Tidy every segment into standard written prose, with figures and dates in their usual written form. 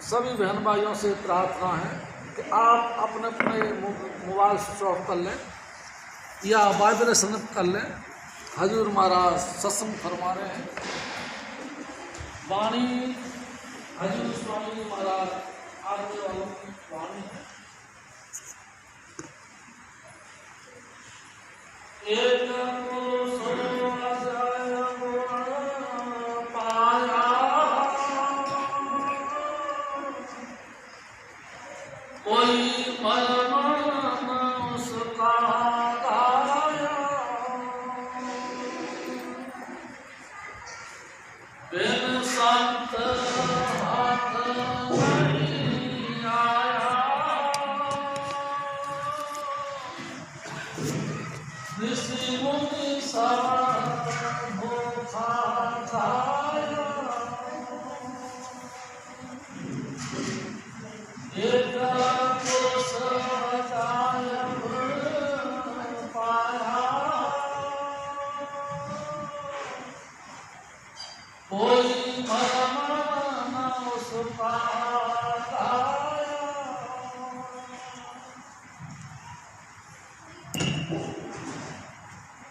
सभी बहन भाइयों से प्रार्थना है कि आप अपने अपने मोबाइल स्विच ऑफ कर लें या वाइब्रेशन कर लें। हजूर महाराज सत्संग फरमा रहे हैं। वाणी हजूर स्वामी जी महाराज आने वालों की वाणी है। एक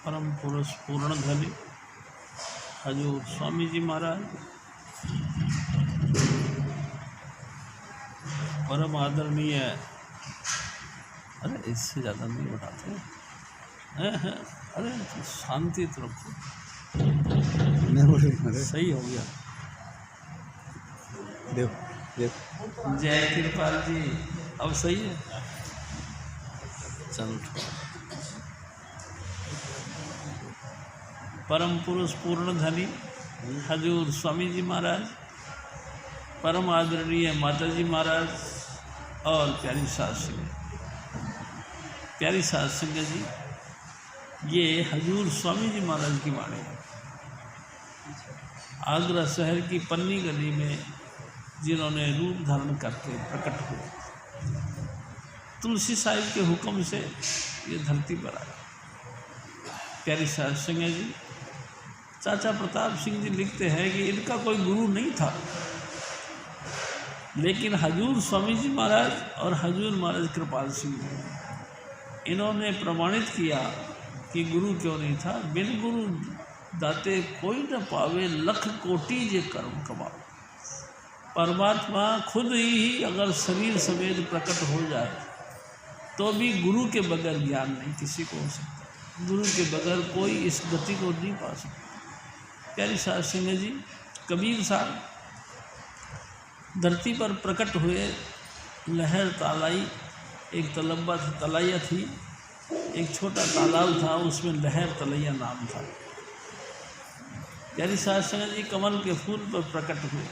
परम पुरुष पूर्ण धनी हजूर स्वामी जी महाराज परम आदरणीय। अरे इससे ज़्यादा नहीं बढ़ाते हैं। अरे शांति तो रखो, सही हो गया। देखो जय कृपाल जी, अब सही है। चल परम पुरुष पूर्ण धनी हजूर स्वामी जी महाराज, परम आदरणीय माता जी महाराज और प्यारी सात सिंह। प्यारी सात सिंह जी, ये हजूर स्वामी जी महाराज की वाणी है। आगरा शहर की पन्नी गली में जिन्होंने रूप धारण करके प्रकट हुए, तुलसी साहिब के हुक्म से ये धरती पर आए। प्यारी सात सिंह जी, चाचा प्रताप सिंह जी लिखते हैं कि इनका कोई गुरु नहीं था, लेकिन हजूर स्वामी जी महाराज और हजूर महाराज कृपाल सिंह जी, इन्होंने प्रमाणित किया कि गुरु क्यों नहीं था। बिन गुरु दाते कोई न पावे, लख कोटि जे कर्म कमावे। परमात्मा खुद ही अगर शरीर समेत प्रकट हो जाए तो भी गुरु के बगैर ज्ञान नहीं किसी को हो सकता। गुरु के बगैर कोई इस गति को नहीं पा सकता। प्यारी सात सिंह जी, कबीर साहब धरती पर प्रकट हुए। लहर तालाई, एक तलब्बा थी, तलैया थी, एक छोटा तालाब था, उसमें लहर तलैया नाम था। प्यारी सात सिंह जी कमल के फूल पर प्रकट हुए।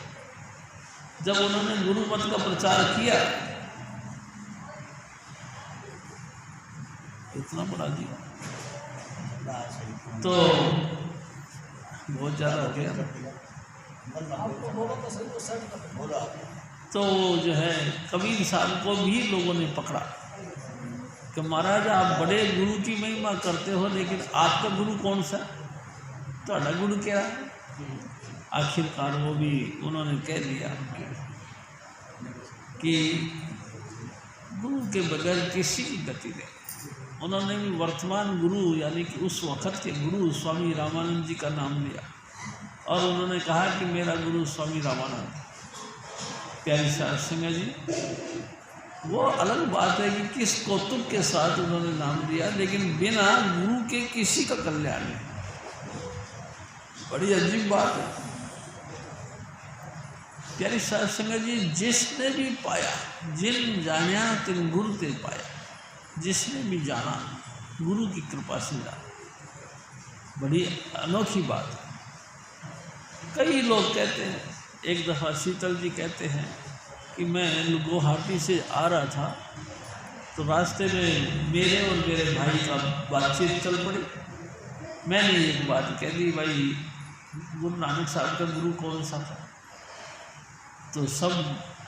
जब उन्होंने गुरु मत का प्रचार किया, इतना बड़ा जी तो बहुत ज़्यादा हो गया। तो जो है कबीर साहब को भी लोगों ने पकड़ा कि महाराज आप बड़े गुरु की महिमा करते हो, लेकिन आपका गुरु कौन सा, ਤੁਹਾਡਾ गुरु क्या। आखिरकार वो भी उन्होंने कह दिया कि गुरु के बगैर किसी की गति नहीं। उन्होंने भी वर्तमान गुरु यानी कि उस वक़्त के गुरु स्वामी रामानंद जी का नाम लिया और उन्होंने कहा कि मेरा गुरु स्वामी रामानंद। प्यारी सात सिंह जी, वो अलग बात है कि किस कौतुक के साथ उन्होंने नाम दिया, लेकिन बिना गुरु के किसी का कल्याण नहीं। बड़ी अजीब बात है। प्यारी सात सिंह जी, जिसने भी पाया, जिन जानिया तिन गुरु ते पाया, जिसने भी जाना गुरु की कृपा से जाना। बड़ी अनोखी बात है। कई लोग कहते हैं, एक दफ़ा शीतल जी कहते हैं कि मैं गुवाहाटी से आ रहा था तो रास्ते में मेरे और मेरे भाई का बातचीत चल पड़ी। मैंने एक बात कह दी, भाई गुरु नानक साहब का गुरु कौन सा था। तो सब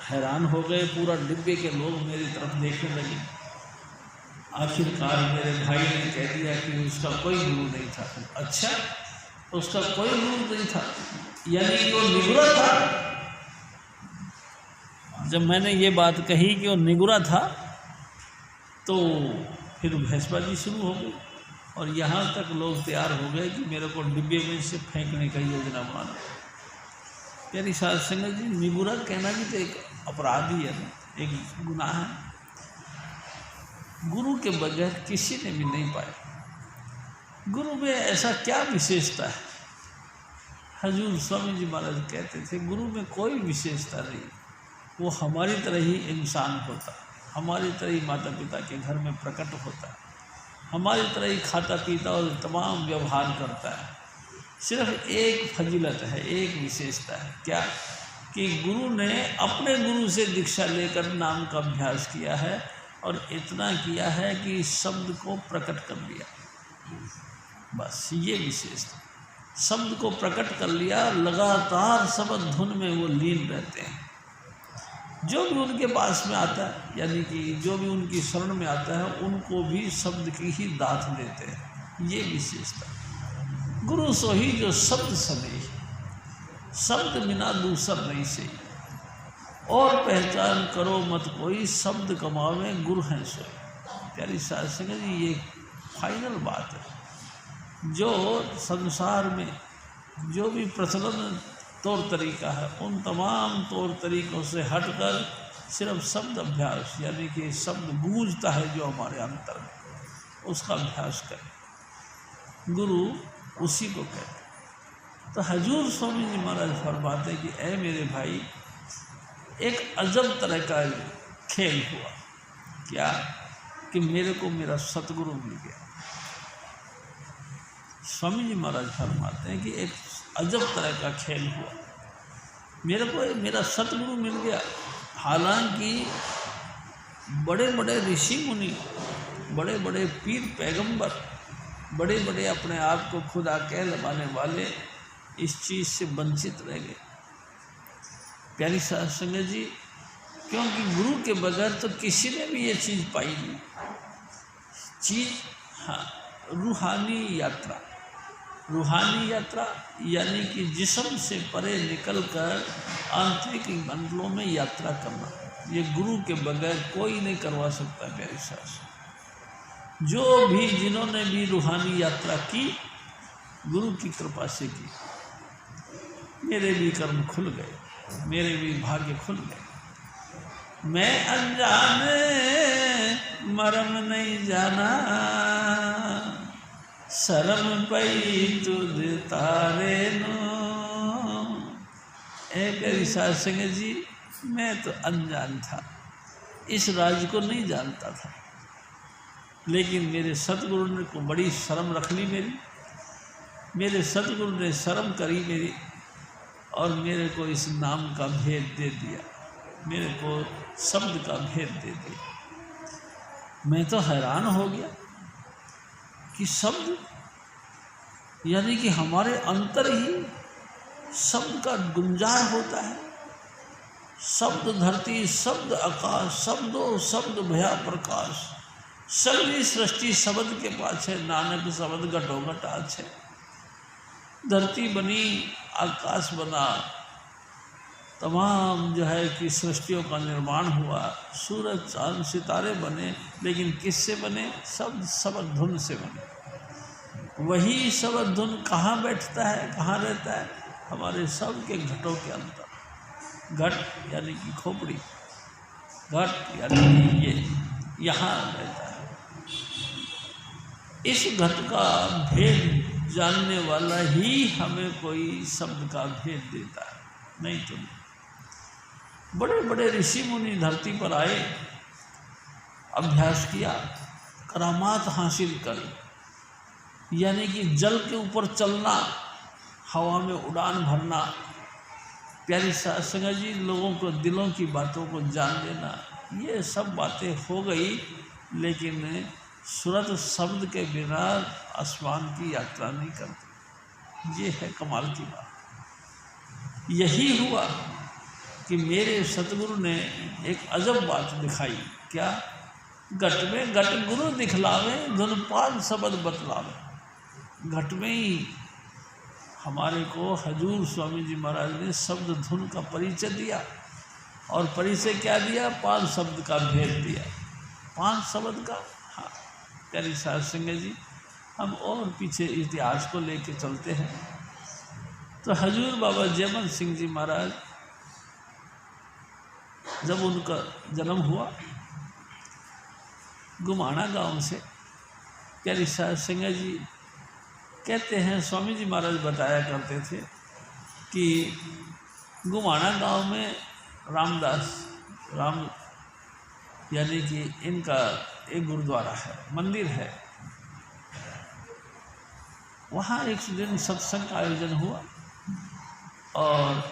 हैरान हो गए, पूरा डिब्बे के लोग मेरी तरफ देखने लगे। आखिरकार मेरे भाई ने कह दिया कि उसका कोई गुरु नहीं था। अच्छा, उसका कोई गुरु नहीं था, यानी वो निवृत्त था। जब मैंने ये बात कही कि वो निगुरा था तो फिर भैंसबाजी शुरू हो गई और यहाँ तक लोग तैयार हो गए कि मेरे को डिब्बे में से फेंकने का योजना बनाना। प्यारी साध संगत जी, निगुरा कहना भी तो एक अपराध ही है ना, एक गुनाह है। गुरु के बगैर किसी ने भी नहीं पाया। गुरु में ऐसा क्या विशेषता है? हजूर स्वामी जी महाराज कहते थे गुरु में कोई विशेषता नहीं, वो हमारी तरह ही इंसान होता है, हमारी तरह ही माता पिता के घर में प्रकट होता है, हमारी तरह ही खाता पीता और तमाम व्यवहार करता है। सिर्फ एक फजीलत है, एक विशेषता है, क्या कि गुरु ने अपने गुरु से दीक्षा लेकर नाम का अभ्यास किया है और इतना किया है कि शब्द को प्रकट कर लिया। बस ये विशेषता, शब्द को प्रकट कर लिया, लगातार शब्द धुन में वो लीन रहते हैं। जो भी उनके पास में आता है, यानी कि जो भी उनकी शरण में आता है, उनको भी शब्द की ही दात देते हैं। ये विशेषता। गुरु सो ही जो शब्द सने, शब्द बिना दूसर नहीं से, और पहचान करो मत कोई, शब्द कमावे गुरु हैं सोए। प्यारी साध संगत जी, ये फाइनल बात है। जो संसार में जो भी प्रचलन तौर तरीका है, उन तमाम तौर तरीक़ों से हटकर सिर्फ शब्द अभ्यास, यानी कि शब्द गूंजता है जो हमारे अंतर में, उसका अभ्यास करें। गुरु उसी को कहते हैं। तो हजूर स्वामी जी महाराज फरमाते कि ऐ मेरे भाई, एक अजब तरह का खेल हुआ। क्या कि मेरे को मेरा सतगुरु मिल गया। स्वामी जी महाराज फरमाते हैं कि एक अजब तरह का खेल हुआ, मेरे को मेरा सतगुरु मिल गया। हालांकि बड़े बड़े ऋषि मुनि, बड़े बड़े पीर पैगंबर, बड़े बड़े अपने आप को खुदा कहलाने वाले इस चीज़ से वंचित रह गए। प्यारी साध संगत जी, क्योंकि गुरु के बगैर तो किसी ने भी ये चीज़ पाई नहीं। चीज़ हाँ, रूहानी यात्रा। रूहानी यात्रा यानी कि जिस्म से परे निकलकर आंतरिक मंडलों में यात्रा करना, ये गुरु के बगैर कोई नहीं करवा सकता। प्यारी साध, जो भी जिन्होंने भी रूहानी यात्रा की, गुरु की कृपा से की। मेरे भी कर्म खुल गए, मेरे भी भाग्य खुल गए। मैं अनजाने मरम नहीं जाना, शर्म पई तुझ तारे नो। प्यारी साध संगत जी, मैं तो अनजान था, इस राज को नहीं जानता था, लेकिन मेरे सतगुरु ने को बड़ी शर्म रख ली मेरे सतगुरु ने शर्म करी मेरी, और मेरे को इस नाम का भेद दे दिया, मेरे को शब्द का भेद दे दिया। मैं तो हैरान हो गया कि शब्द, यानी कि हमारे अंतर ही शब्द का गुंजार होता है। शब्द धरती, शब्द आकाश, शब्दों शब्द भया प्रकाश, सगली सृष्टि शब्द के पाछे, नानक शब्द घटो घट आछे। धरती बनी, आकाश बना, तमाम जो है कि सृष्टियों का निर्माण हुआ, सूरज चांद सितारे बने, लेकिन किससे बने? शब्द शब्द धुन से बने। वही शब्द धुन कहाँ बैठता है, कहाँ रहता है? हमारे सब के घटों के अंदर। घट यानी कि खोपड़ी, घट यानी कि ये यहाँ रहता है। इस घट का भेद जानने वाला ही हमें कोई शब्द का भेद देता है, नहीं तो नहीं। बड़े बड़े ऋषि मुनि धरती पर आए, अभ्यास किया, करामात हासिल करी, यानी कि जल के ऊपर चलना, हवा में उड़ान भरना। प्यारी साध संगत जी, लोगों को दिलों की बातों को जान लेना, ये सब बातें हो गई, लेकिन सूरत शब्द के बिना आसमान की यात्रा नहीं करती। ये है कमाल की बात। यही हुआ कि मेरे सतगुरु ने एक अजब बात दिखाई। क्या? घट में घट गुरु दिखलावे, धुन पान शब्द बतलावे। घट में ही हमारे को हजूर स्वामी जी महाराज ने शब्द धुन का परिचय दिया। और परिचय क्या दिया? 5 शब्द का भेद दिया। 5 शब्द का। हाँ प्यारी साध संगत जी, हम और पीछे इतिहास को लेके चलते हैं। तो हजूर बाबा जयमल सिंह जी महाराज जब उनका जन्म हुआ गुमाना गांव से, प्यारी साध संगत जी कहते हैं, स्वामी जी महाराज बताया करते थे कि गुमाना गांव में रामदास राम यानी कि इनका एक गुरुद्वारा है, मंदिर है। वहाँ एक दिन सत्संग का आयोजन हुआ और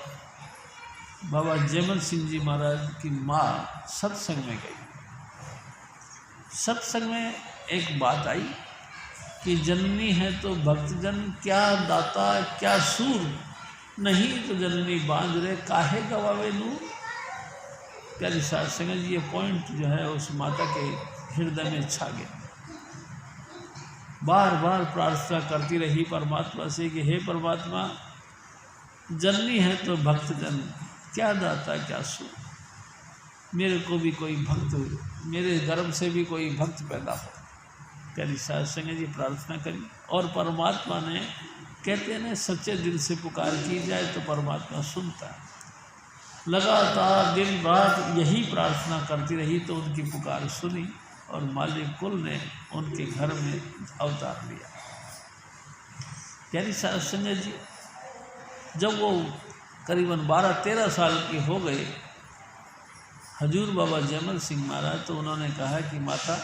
बाबा जयमल सिंह जी महाराज की माँ सत्संग में गई। सत्संग में एक बात आई कि जननी है तो भक्तजन क्या दाता क्या सूर, नहीं तो जननी बांध रे काहे गवावे नूर। प्यारी साध संगत जी, ये पॉइंट जो है उस माता के हृदय में छा गया। बार बार प्रार्थना करती रही परमात्मा से कि हे परमात्मा, जननी है तो भक्तजन क्या दाता क्या सूर, मेरे को भी कोई भक्त, मेरे गर्भ से भी कोई भक्त पैदा हो। प्यारी साध संगत जी प्रार्थना करी और परमात्मा ने, कहते हैं सच्चे दिल से पुकार की जाए तो परमात्मा सुनता है। लगातार दिन रात यही प्रार्थना करती रही तो उनकी पुकार सुनी और मालिक कुल ने उनके घर में अवतार लिया। प्यारी साध संगत जी, जब वो करीबन 12-13 साल के हो गए हजूर बाबा जयमल सिंह महाराज, तो उन्होंने कहा कि माता,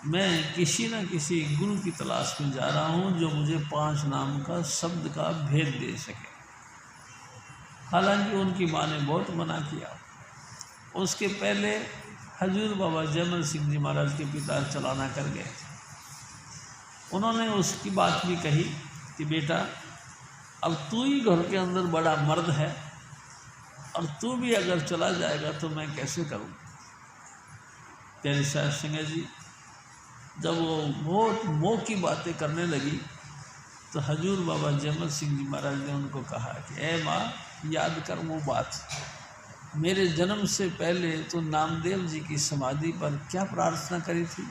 मैं किसी न किसी गुरु की तलाश में जा रहा हूँ जो मुझे 5 नाम का शब्द का भेद दे सके। हालांकि उनकी माँ ने बहुत मना किया। उसके पहले हजूर बाबा जयमल सिंह जी महाराज के पिता चलाना कर गए। उन्होंने उसकी बात भी कही कि बेटा, अब तू ही घर के अंदर बड़ा मर्द है और तू भी अगर चला जाएगा तो मैं कैसे करूँ। प्यारी साध संगत जी, जब वो बहुत मोह की बातें करने लगी तो हजूर बाबा जयमल सिंह जी महाराज ने उनको कहा कि ए माँ, याद कर वो बात, मेरे जन्म से पहले तो नामदेव जी की समाधि पर क्या प्रार्थना करी थी।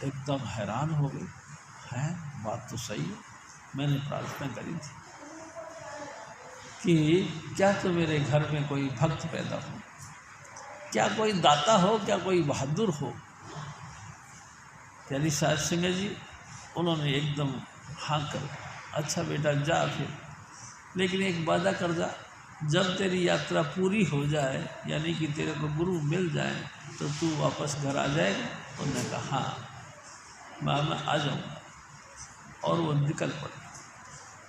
एकदम हैरान हो गई, है बात तो सही है, मैंने प्रार्थना करी थी कि क्या तो मेरे घर में कोई भक्त पैदा हो, क्या कोई दाता हो, क्या कोई बहादुर हो। प्यारी साध संगत जी, उन्होंने एकदम हाँ कर, अच्छा बेटा जा फिर, लेकिन एक वादा कर जा, जब तेरी यात्रा पूरी हो जाए यानी कि तेरे को गुरु मिल जाए तो तू वापस घर आ जाएगा। उन्होंने कहा हाँ मैं आ जाऊँगा, और वो निकल पड़े।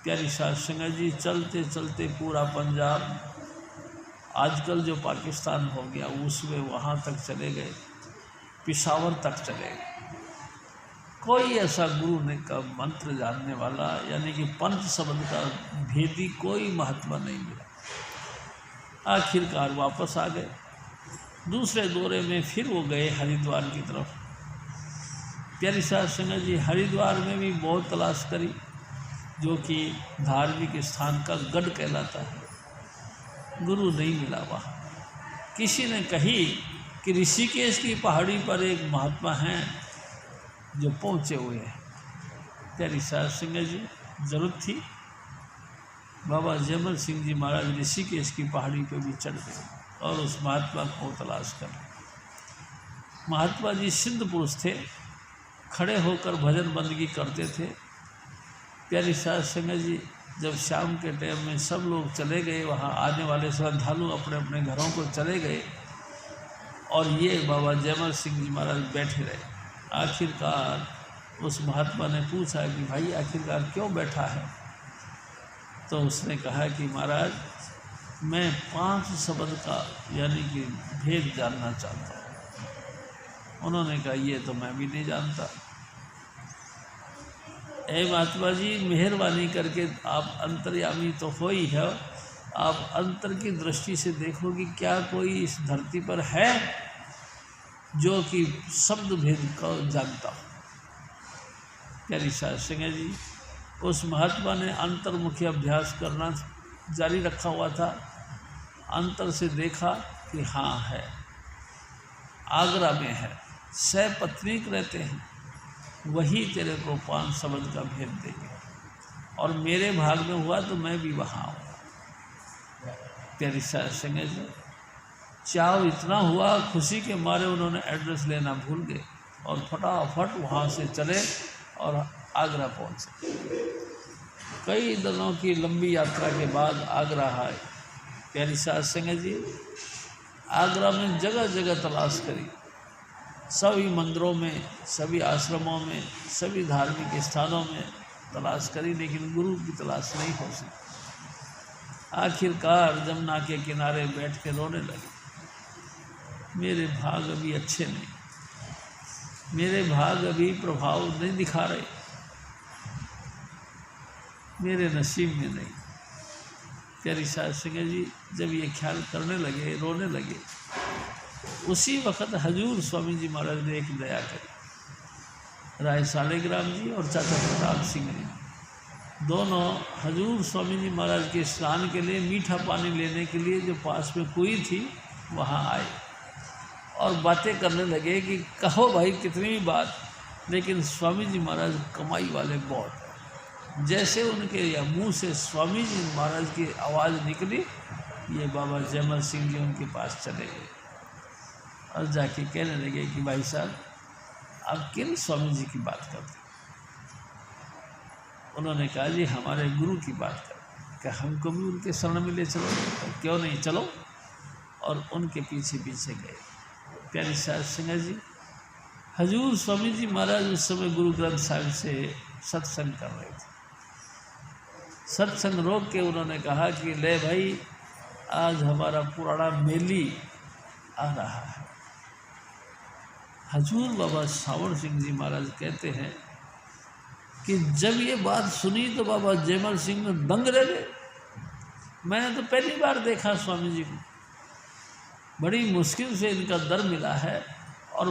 प्यारी साध संगत जी, चलते चलते पूरा पंजाब, आजकल जो पाकिस्तान हो गया उसमें, वहाँ तक चले गए, पिशावर तक चले गए। कोई ऐसा गुरु ने का मंत्र जानने वाला यानी कि पंच शब्द का भेदी कोई महात्मा नहीं मिला। आखिरकार वापस आ गए। दूसरे दौरे में फिर वो गए हरिद्वार की तरफ। प्यारी साध संगत जी, हरिद्वार में भी बहुत तलाश करी, जो कि धार्मिक स्थान का गढ़ कहलाता है। गुरु नहीं मिला वहाँ। किसी ने कही कि ऋषिकेश की पहाड़ी पर एक महात्मा हैं जो पहुँचे हुए हैं। प्यारी साध संगत जी, जरूरत थी, बाबा जयमल सिंह जी महाराज ऋषिकेश की पहाड़ी पर भी चढ़ गए और उस महात्मा को तलाश कर। महात्मा जी सिद्ध पुरुष थे, खड़े होकर भजन बंदगी करते थे। प्यारी साध संगत जी, जब शाम के टाइम में सब लोग चले गए, वहाँ आने वाले श्रद्धालु अपने अपने घरों को चले गए और ये बाबा जयमल सिंह जी महाराज बैठे रहे। आखिरकार उस महात्मा ने पूछा कि भाई आखिरकार क्यों बैठा है। तो उसने कहा कि महाराज, मैं 5 शब्द का यानी कि भेद जानना चाहता हूँ। उन्होंने कहा ये तो मैं भी नहीं जानता। ए महात्मा जी, मेहरबानी करके आप अंतर्यामी तो हो ही है, आप अंतर की दृष्टि से देखो कि क्या कोई इस धरती पर है जो कि शब्द भेद को जानता हो। प्यारी साध संगत जी, उस महात्मा ने अंतर्मुखी अभ्यास करना जारी रखा हुआ था अंतर से देखा कि हाँ है, आगरा में है, 6 पत्नीक रहते हैं, वही तेरे को 5 शब्द का भेद देंगे, और मेरे भाग में हुआ तो मैं भी वहाँ हूँ। प्यारी साध संगत जी, चाव इतना हुआ, खुशी के मारे उन्होंने एड्रेस लेना भूल गए और फटाफट वहाँ से चले और आगरा पहुँचे। कई दिनों की लंबी यात्रा के बाद आगरा आए। प्यारी साध संगत जी, आगरा में जगह जगह तलाश करी, सभी मंदिरों में, सभी आश्रमों में, सभी धार्मिक स्थानों में तलाश करी, लेकिन गुरु की तलाश नहीं हो सकी। आखिरकार जमुना के किनारे बैठ के रोने लगे, मेरे भाग अभी अच्छे नहीं, मेरे भाग अभी प्रभाव नहीं दिखा रहे, मेरे नसीब में नहीं। प्यारी साध संगत जी, जब ये ख्याल करने लगे, रोने लगे, उसी वक्त हजूर स्वामी जी महाराज ने एक दया करी। राय सालिग्राम जी और चाचा प्रताप सिंह जी दोनों हजूर स्वामी जी महाराज के स्नान के लिए मीठा पानी लेने के लिए जो पास में कुएं थी वहाँ आए और बातें करने लगे कि कहो भाई कितनी भी बात, लेकिन स्वामी जी महाराज कमाई वाले बहुत हैं। जैसे उनके या मुंह से स्वामी जी महाराज की आवाज़ निकली, ये बाबा जयमल सिंह जी उनके पास चले गए और जाके कहने लगे कि भाई साहब आप किन स्वामी जी की बात करते हैं? उन्होंने कहा जी हमारे गुरु की बात कर, क्या हमको भी उनके शरण में ले चलो? क्यों नहीं, चलो। और उनके पीछे पीछे गए। प्यारी साध संगत जी, हजूर स्वामी जी महाराज उस समय गुरु ग्रंथ साहिब से सत्संग कर रहे थे। सत्संग रोक के उन्होंने कहा कि ले भाई, आज हमारा पुराना मेली आ रहा है। हजूर बाबा सावड़ सिंह जी महाराज कहते हैं कि जब ये बात सुनी तो बाबा जयमल सिंह में दंग रह गए। मैंने तो पहली बार देखा स्वामी जी को, बड़ी मुश्किल से इनका दर मिला है और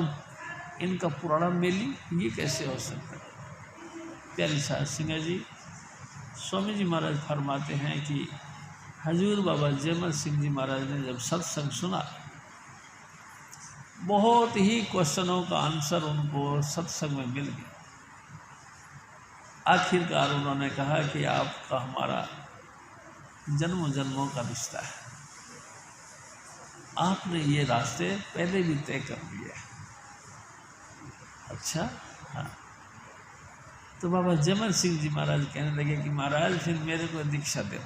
इनका पुराना मेली, ये कैसे हो सकता है? प्यारी साध संगत जी, स्वामी जी महाराज फरमाते हैं कि हजूर बाबा जयमल सिंह जी महाराज ने जब सत्संग सुना, बहुत ही क्वेश्चनों का आंसर उनको सत्संग में मिल गया। आखिरकार उन्होंने कहा कि आपका हमारा जन्मों जन्मों का रिश्ता है, आपने ये रास्ते पहले भी तय कर दिए हैं। अच्छा, हाँ। तो बाबा जयमल सिंह जी महाराज कहने लगे कि महाराज फिर मेरे को दीक्षा दे।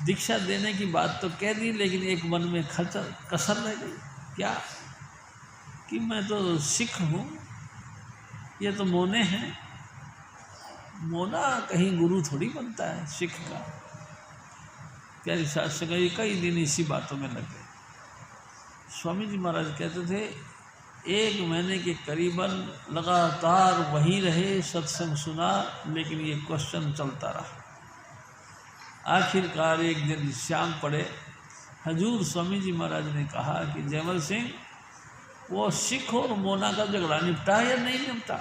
दीक्षा देने की बात तो कह दी, लेकिन एक मन में कसर रह गई। क्या? कि मैं तो सिख हूँ, ये तो मोने हैं। मोना कहीं गुरु थोड़ी बनता है सिख का। प्यारी साध संगत जी, कई दिन इसी बातों में लगे। स्वामी जी महाराज कहते थे 1 महीने के करीबन लगातार वहीं रहे, सत्संग सुना, लेकिन ये क्वेश्चन चलता रहा। आखिरकार एक दिन शाम पड़े, हजूर स्वामी जी महाराज ने कहा कि जयमल सिंह, वो सिख और मोना का झगड़ा निपटा या नहीं निपटा?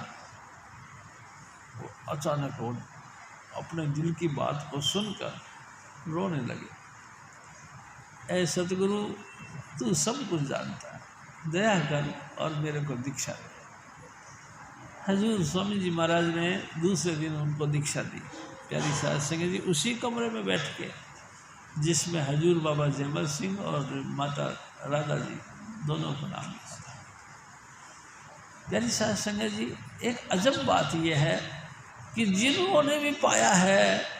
वो अचानक वो अपने दिल की बात को सुनकर रोने लगे। ऐ सतगुरु, तू सब कुछ जानता है, दया कर और मेरे को दीक्षा दे। हजूर स्वामी जी महाराज ने दूसरे दिन उनको दीक्षा दी। प्यारी साध संगत जी, उसी कमरे में बैठ के जिसमें हजूर बाबा जयमल सिंह और माता राधा जी दोनों को नाम लिखा था। प्यारी साध संगत जी, एक अजब बात यह है कि जिन्होंने भी पाया है,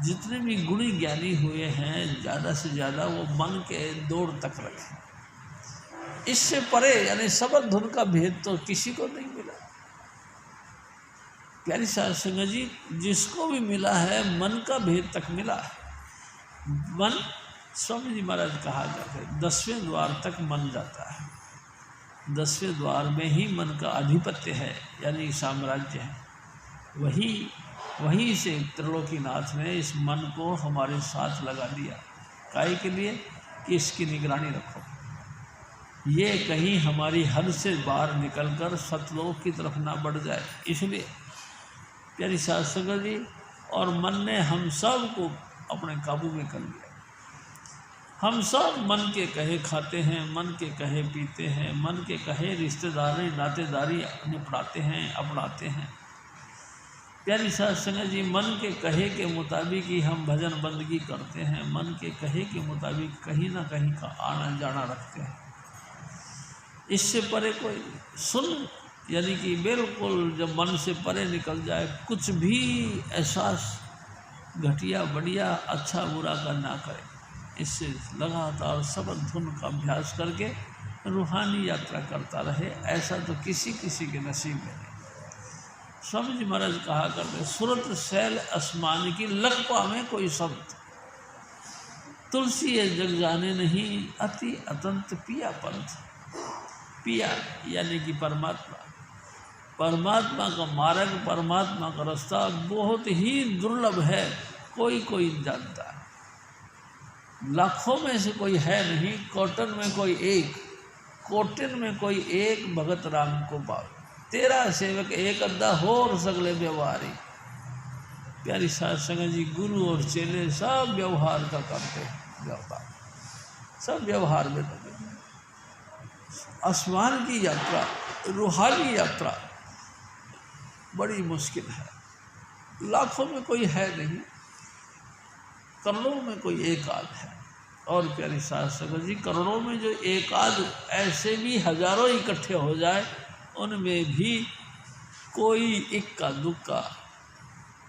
जितने भी गुणी ज्ञानी हुए हैं, ज़्यादा से ज़्यादा वो मन के दौड़ तक रखे। इससे परे यानी सबद धुन का भेद तो किसी को नहीं मिला। प्यारी साध संगत जी, जिसको भी मिला है मन का भेद तक मिला है। मन, स्वामी जी महाराज कहा जाता है 10वें द्वार तक मन जाता है। 10वें द्वार में ही मन का आधिपत्य है, यानी साम्राज्य है। वहीं से त्रिलोकीनाथ ने इस मन को हमारे साथ लगा दिया। काहे के लिए? कि इसकी निगरानी रखो, ये कहीं हमारी हद से बाहर निकलकर सतलोक की तरफ ना बढ़ जाए। इसलिए प्यारी साध संगत जी, और मन ने हम सब को अपने काबू में कर लिया। हम सब मन के कहे खाते हैं, मन के कहे पीते हैं, मन के कहे रिश्तेदारी नातेदारी निपटाते हैं, अपनाते हैं। प्यारी साध संगत जी, मन के कहे के मुताबिक ही हम भजन बंदगी करते हैं, मन के कहे के मुताबिक कहीं ना कहीं का आना जाना रखते हैं। इससे परे कोई सुन, यानी कि बिल्कुल जब मन से परे निकल जाए, कुछ भी एहसास घटिया बढ़िया अच्छा बुरा का ना करे। इससे लगातार सबक धुन का अभ्यास करके रूहानी यात्रा करता रहे, ऐसा तो किसी किसी के नसीब में नहीं। स्वामी जी महाराज कहा करते, सुरत सैल आसमान की लकपा में कोई शब्द, तुलसी ये जग जाने नहीं, अति अतंत पिया पंथ। पिया यानी कि परमात्मा, परमात्मा का मार्ग, परमात्मा का रास्ता बहुत ही दुर्लभ है, कोई कोई जानता है। लाखों में से कोई है नहीं, कोटन में कोई एक, कोटिन में कोई एक भगत राम को पावे। तेरा सेवक एक अद्धा हो और सगले व्यवहारी। प्यारी साध संगत जी, गुरु और चेले सब व्यवहार का करते हैं, व्यवहार सब व्यवहार में लगे। आसमान की यात्रा, रूहानी यात्रा बड़ी मुश्किल है। लाखों में कोई है नहीं, करोड़ों में कोई एक आध है। और प्यारी साध संगत जी, करोड़ों में जो एक आध, ऐसे भी हजारों इकट्ठे हो जाए, उनमें भी कोई इक्का दुक्का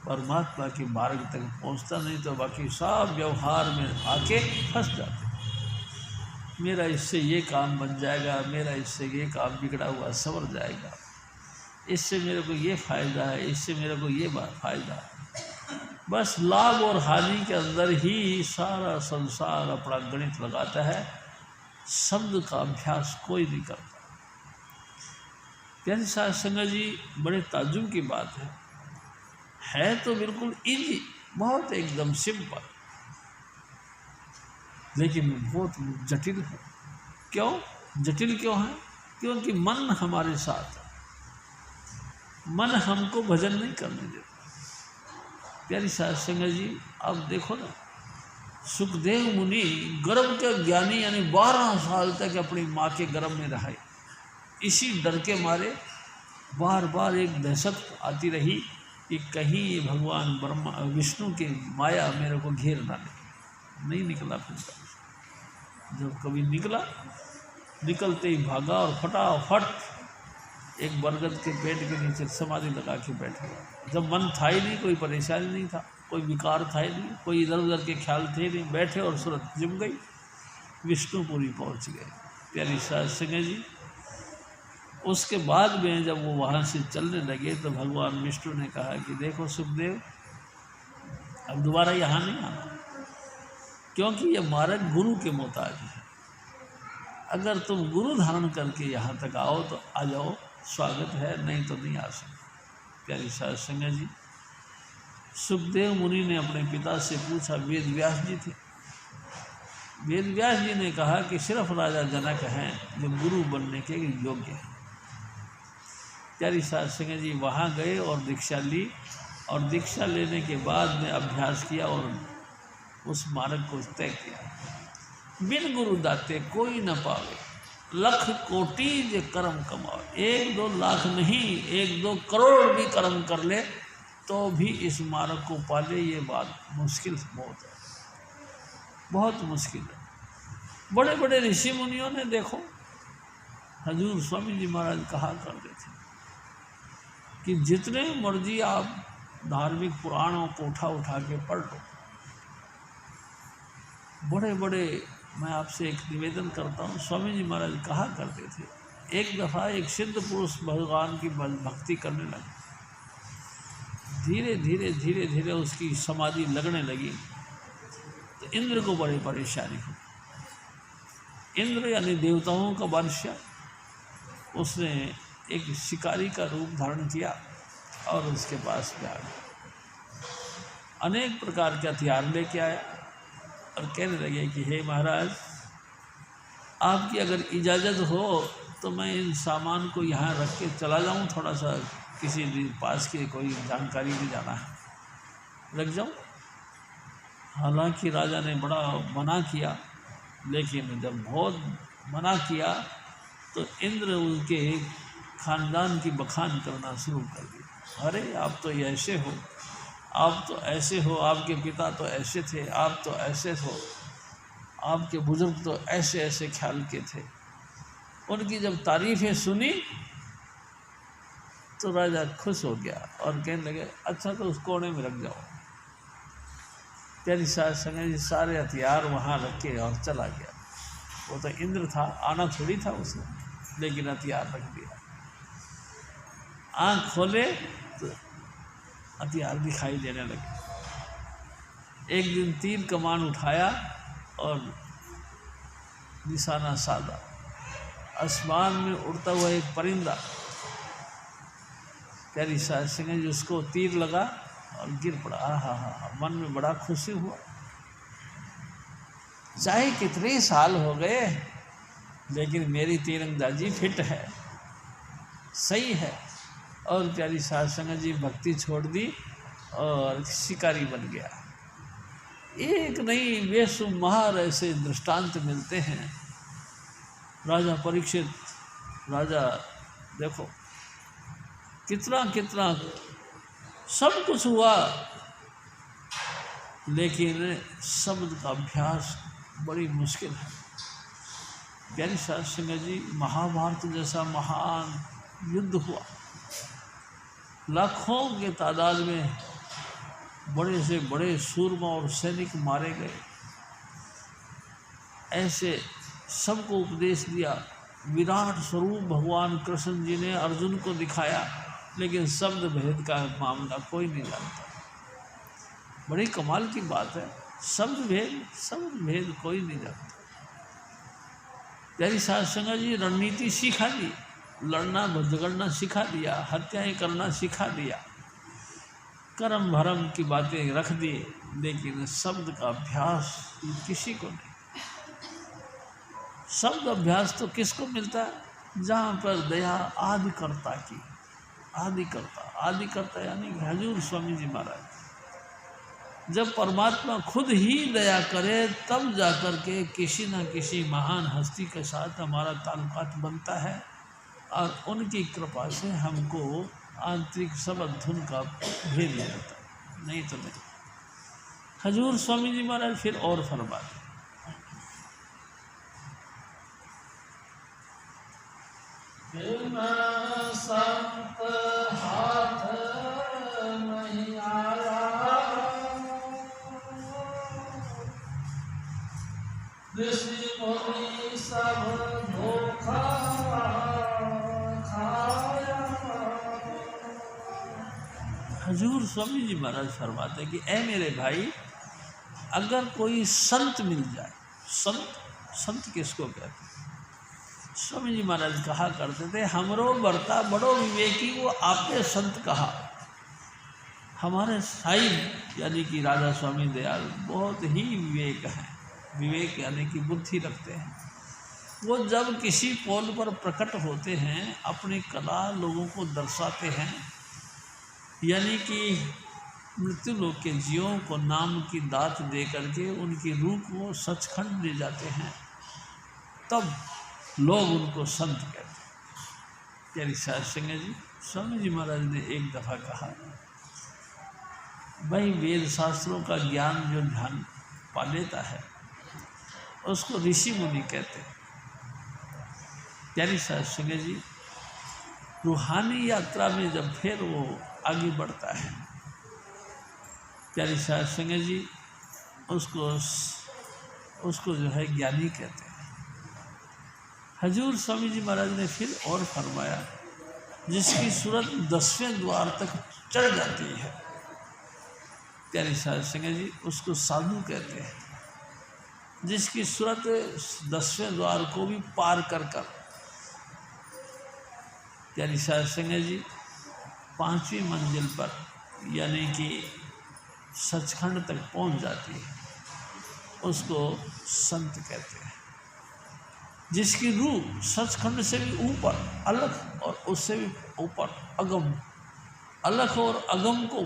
परमात्मा के मार्ग तक पहुंचता नहीं, तो बाकी सब व्यवहार में आके फंस जाते। मेरा इससे ये काम बन जाएगा, मेरा इससे ये काम बिगड़ा हुआ संवर जाएगा, इससे मेरे को ये फ़ायदा है, इससे मेरे को ये फ़ायदा है। बस लाभ और हानि के अंदर ही सारा संसार अपना गणित लगाता है, शब्द का अभ्यास कोई नहीं करता। प्यारी साध संगत जी, बड़े ताज्जुब की बात है तो बिल्कुल इजी, बहुत एकदम सिंपल, लेकिन बहुत जटिल है। क्यों जटिल क्यों है? क्योंकि मन हमारे साथ है, मन हमको भजन नहीं करने देता। प्यारी साध संगत जी, अब देखो ना, सुखदेव मुनि गर्भ के ज्ञानी, यानी 12 साल तक अपनी माँ के गर्भ में रहे। इसी डर के मारे बार बार एक दहशत आती रही कि कहीं भगवान ब्रह्मा विष्णु की माया मेरे को घेर ना ले। नहीं निकला। फिर जब कभी निकला, निकलते ही भागा और फटाफट एक बरगद के पेड़ के नीचे समाधि लगा के बैठ गया। जब मन था ही नहीं, कोई परेशानी नहीं था, कोई विकार था ही नहीं, कोई इधर उधर के ख्याल थे नहीं, बैठे और सूरत जम गई, विष्णुपुरी पहुंच गए। प्यारी साध संगत जी, उसके बाद में जब वो वहाँ से चलने लगे तो भगवान विष्णु ने कहा कि देखो सुखदेव, अब दोबारा यहाँ नहीं आना, क्योंकि ये मार्ग गुरु के मोहताज है। अगर तुम गुरु धारण करके यहाँ तक आओ तो आ जाओ, स्वागत है, नहीं तो नहीं आ सकते। प्यारी साध संगत जी, सुखदेव मुनि ने अपने पिता से पूछा, वेद व्यास जी थे। वेद व्यास जी ने कहा कि सिर्फ राजा जनक हैं जो गुरु बनने के योग्य हैं। प्यारी साध संगत जी, वहाँ गए और दीक्षा ली, और दीक्षा लेने के बाद में अभ्यास किया और उस मार्ग को तय किया। बिन गुरु दाते कोई न पावे, लख कोटि जे कर्म कमावे। 1-2 लाख नहीं, 1-2 करोड़ भी कर्म कर ले तो भी इस मार्ग को पाले, ये बात मुश्किल बहुत है, बहुत मुश्किल है। बड़े बड़े ऋषि मुनियों ने देखो, हजूर स्वामी जी महाराज कहा करते थे कि जितने मर्जी आप धार्मिक पुराणों को उठा के पढ़ लो, बड़े बड़े, मैं आपसे एक निवेदन करता हूँ, स्वामी जी महाराज कहा करते थे, एक दफ़ा एक सिद्ध पुरुष भगवान की भक्ति करने लगे, धीरे धीरे धीरे धीरे उसकी समाधि लगने लगी, तो इंद्र को बड़ी परेशानी हुई। इंद्र यानी देवताओं का बादशाह, उसने एक शिकारी का रूप धारण किया और उसके पास में आ गया, अनेक प्रकार के हथियार लेके आया और कहने लगे कि हे महाराज, आपकी अगर इजाज़त हो तो मैं इन सामान को यहाँ रख के चला जाऊँ, थोड़ा सा किसी पास की कोई जानकारी भी जाना है, रख जाऊँ। हालांकि राजा ने बड़ा मना किया, लेकिन जब बहुत मना किया तो इंद्र उनके खानदान की बखान करना शुरू कर दिया। अरे आप तो ऐसे हो, आप तो ऐसे हो, आपके पिता तो ऐसे थे, आप तो ऐसे हो, आपके बुजुर्ग तो ऐसे ऐसे ख्याल के थे। उनकी जब तारीफ़ें सुनी तो राजा खुश हो गया और कहने लगे अच्छा तो उस कोने में रख जाओ। प्यारी सास संगे जी सारे हथियार वहाँ रख के और चला गया। वो तो इंद्र था, आना थोड़ी था उसने, लेकिन हथियार रख दिया। आँख खोले तो हथियार दिखाई देने लगे। एक दिन तीर कमान उठाया और निशाना साधा। आसमान में उड़ता हुआ एक परिंदा, प्यारी सास सिंह जी उसको तीर लगा और गिर पड़ा। हा, मन में बड़ा खुशी हुआ। चाहे कितने साल हो गए लेकिन मेरी तीरंदाजी फिट है, सही है। और प्यारी सास संगत जी भक्ति छोड़ दी और शिकारी बन गया। एक नहीं बेशुमार ऐसे दृष्टांत मिलते हैं। राजा परीक्षित, राजा देखो कितना कितना सब कुछ हुआ, लेकिन शब्द का अभ्यास बड़ी मुश्किल है। प्यारी सास संगत जी महाभारत जैसा महान युद्ध हुआ, लाखों के तादाद में बड़े से बड़े सूरमा और सैनिक मारे गए। ऐसे सबको उपदेश दिया। विराट स्वरूप भगवान कृष्ण जी ने अर्जुन को दिखाया, लेकिन शब्द भेद का मामला कोई नहीं जानता। बड़ी कमाल की बात है, शब्द भेद कोई नहीं जानता। प्यारी सास संगत जी रणनीति सिखा दी, लड़ना झगड़ना सिखा दिया, हत्याएं करना सिखा दिया, कर्म भरम की बातें रख दी, लेकिन शब्द का अभ्यास किसी को नहीं। शब्द अभ्यास तो किसको मिलता है? जहाँ पर दया आदिकर्ता की, आदिकर्ता यानी हजूर स्वामी जी महाराज। जब परमात्मा खुद ही दया करे तब जाकर के किसी न किसी महान हस्ती के साथ हमारा ताल्लुकात बनता है और उनकी कृपा से हमको आंतरिक शब्द धुन का भेद मिलता है, नहीं तो नहीं। हजूर स्वामी जी महाराज फिर और फरमाते, संत हाथ नहीं आया, ऋषि मुनि सब धोखा खाया। हजूर स्वामी जी महाराज फरमाते कि ऐ मेरे भाई, अगर कोई संत मिल जाए, संत किसको कहते हैं? स्वामी जी महाराज कहा करते थे, हमरो बर्ता बड़ो विवेकी वो आपे संत कहा। हमारे साहिब यानी कि राजा स्वामी दयाल बहुत ही विवेक हैं। विवेक यानी कि बुद्धि रखते हैं। वो जब किसी पोल पर प्रकट होते हैं, अपनी कला लोगों को दर्शाते हैं, यानी कि मृत्यु लोक के जीवों को नाम की दात दे करके उनकी रूह को सचखंड ले जाते हैं, तब लोग उनको संत कहते हैं। प्यारी सास संगत जी, स्वामी जी महाराज ने एक दफ़ा कहा, भाई वेद शास्त्रों का ज्ञान जो ध्यान पा लेता है उसको ऋषि मुनि कहते हैं। प्यारी सास संगत जी, रूहानी यात्रा में जब फिर वो आगे बढ़ता है, प्यारी सास संगत जी उसको जो है ज्ञानी कहते हैं। हजूर स्वामी जी महाराज ने फिर और फरमाया, जिसकी सूरत 10वें द्वार तक चढ़ जाती है, प्यारी सास संगत जी उसको साधु कहते हैं। जिसकी सूरत 10वें द्वार को भी पार कर प्यारी सास संगत जी 5वीं मंजिल पर यानी कि सचखंड तक पहुंच जाती है, उसको संत कहते हैं। जिसकी रूह सचखंड से भी ऊपर अलख और उससे भी ऊपर अगम, अलख और अगम को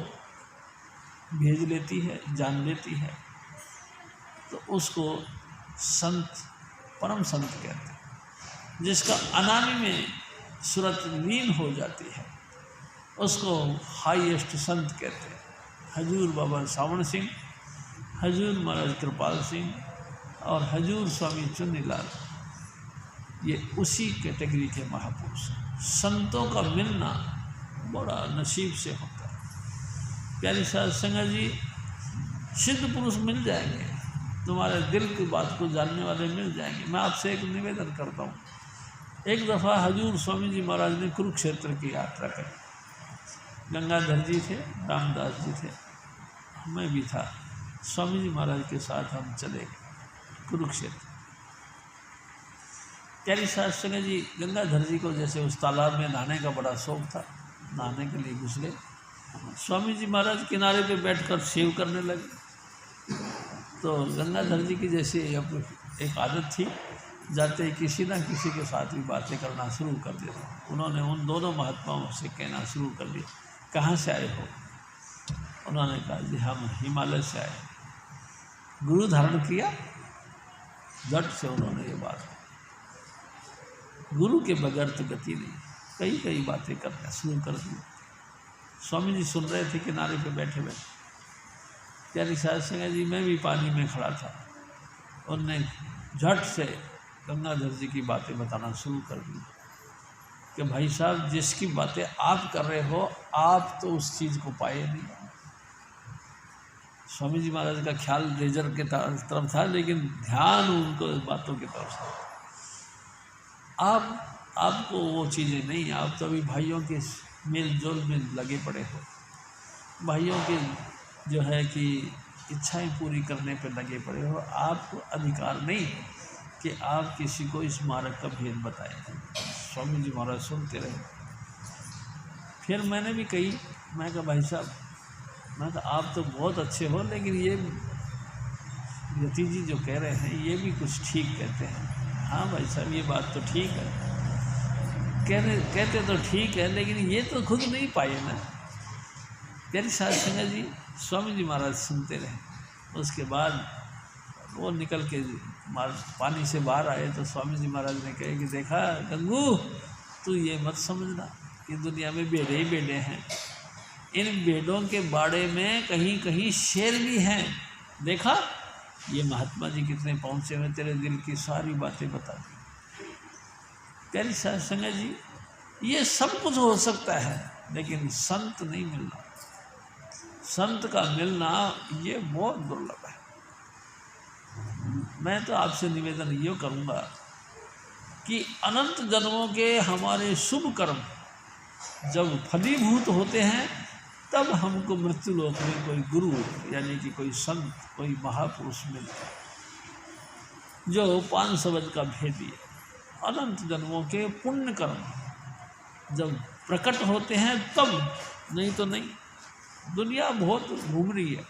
भेज लेती है, जान लेती है, तो उसको संत, परम संत कहते हैं, जिसका अनामी में सूरत लीन हो जाती है, उसको हाईएस्ट संत कहते हैं। हजूर बाबा सावण सिंह, हजूर महाराज कृपाल सिंह और हजूर स्वामी चुन्नीलाल, ये उसी कैटेगरी के महापुरुष हैं। संतों का मिलना बड़ा नसीब से होता है। प्यारी साध संगत जी, सिद्ध पुरुष मिल जाएंगे, तुम्हारे दिल की बात को जानने वाले मिल जाएंगे। मैं आपसे एक निवेदन करता हूँ, एक दफ़ा हजूर स्वामी जी महाराज ने कुरुक्षेत्र की यात्रा करी। गंगाधर जी थे, रामदास जी थे, मैं भी था। स्वामी जी महाराज के साथ हम चले कुरुक्षेत्र। प्यारी साध संगत जी, गंगाधर जी को जैसे उस तालाब में नहाने का बड़ा शौक था, नहाने के लिए घुस गए। स्वामी जी महाराज किनारे पे बैठकर सेव करने लगे। तो गंगाधर जी की जैसे एक आदत थी, जाते ही किसी ना किसी के साथ भी बातें करना शुरू कर दिया। उन्होंने उन दोनों महात्माओं से कहना शुरू कर दिया, कहाँ से आए हो? उन्होंने कहा, जी हम हिमालय से आए। गुरु धारण किया, झट से उन्होंने ये बात, गुरु के बगैर तो गति नहीं, कई कई बातें करना शुरू कर दी। स्वामी जी सुन रहे थे किनारे पे बैठे बैठे। प्यारी साध संगत जी, मैं भी पानी में खड़ा था। उनने झट से गंगाधर जी की बातें बताना शुरू कर दी कि भाई साहब, जिसकी बातें आप कर रहे हो, आप तो उस चीज़ को पाए नहीं। स्वामी जी महाराज का ख्याल लेजर के तरफ था, लेकिन ध्यान उनको बातों की तरफ था। आपको वो चीज़ें नहीं, आप तो अभी भाइयों के मेल जोल में लगे पड़े हो, भाइयों के जो है कि इच्छाएं पूरी करने पर लगे पड़े हो। आपको अधिकार नहीं कि आप किसी को इस मार्ग का भेद बताएं। स्वामी जी महाराज सुनते रहे। फिर मैंने भी कही, मैं कहा भाई साहब, मैं कहा आप तो बहुत अच्छे हो, लेकिन ये यति जी जो कह रहे हैं ये भी कुछ ठीक कहते हैं। हाँ भाई साहब, ये बात तो ठीक है, कहते तो ठीक है, लेकिन ये तो खुद नहीं पाए ना। प्यारी साध संगत जी, स्वामी जी महाराज सुनते रहे। उसके बाद वो निकल के पानी से बाहर आए तो स्वामी जी महाराज ने कहे कि देखा गंगू, तू ये मत समझना कि दुनिया में भेड़े ही भेड़े हैं, इन भेड़ों के बाड़े में कहीं कहीं शेर भी हैं। देखा ये महात्मा जी कितने पहुँचे हुए, तेरे दिल की सारी बातें बता दी। प्यारी साध संगत जी, ये सब कुछ हो सकता है, लेकिन संत नहीं मिलना, संत का मिलना ये बहुत दुर्लभ है। मैं तो आपसे निवेदन ये करूँगा कि अनंत जन्मों के हमारे शुभ कर्म जब फलीभूत होते हैं, तब हमको मृत्यु लोक में कोई गुरु यानी कि कोई संत, कोई महापुरुष मिलता है जो 500 वर्ष का भेदी है। अनंत जन्मों के पुण्य कर्म जब प्रकट होते हैं तब, नहीं तो नहीं। दुनिया बहुत घूम रही है।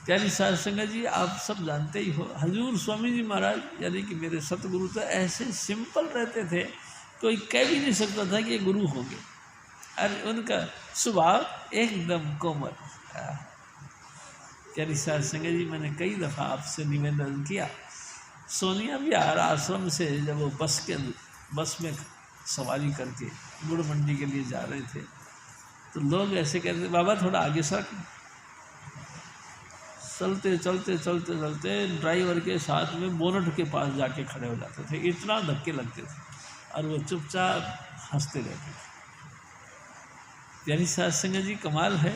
प्यारी साध संगत जी, आप सब जानते ही हो, हजूर स्वामी जी महाराज यानी कि मेरे सतगुरु तो ऐसे सिंपल रहते थे, कोई कह भी नहीं सकता था कि ये गुरु होंगे। अरे उनका स्वभाव एकदम कोमल। प्यारी साध संगत जी, मैंने कई दफ़ा आपसे निवेदन किया, सोनिया विहार आश्रम से जब वो बस में सवारी करके गुड़ मंडी के लिए जा रहे थे, तो लोग ऐसे कहते, बाबा थोड़ा आगे सर। चलते चलते चलते चलते ड्राइवर के साथ में बोनट के पास जाके खड़े हो जाते थे, इतना धक्के लगते थे, और वो चुपचाप हंसते रहते थे। प्यारी साध संगत जी, कमाल है,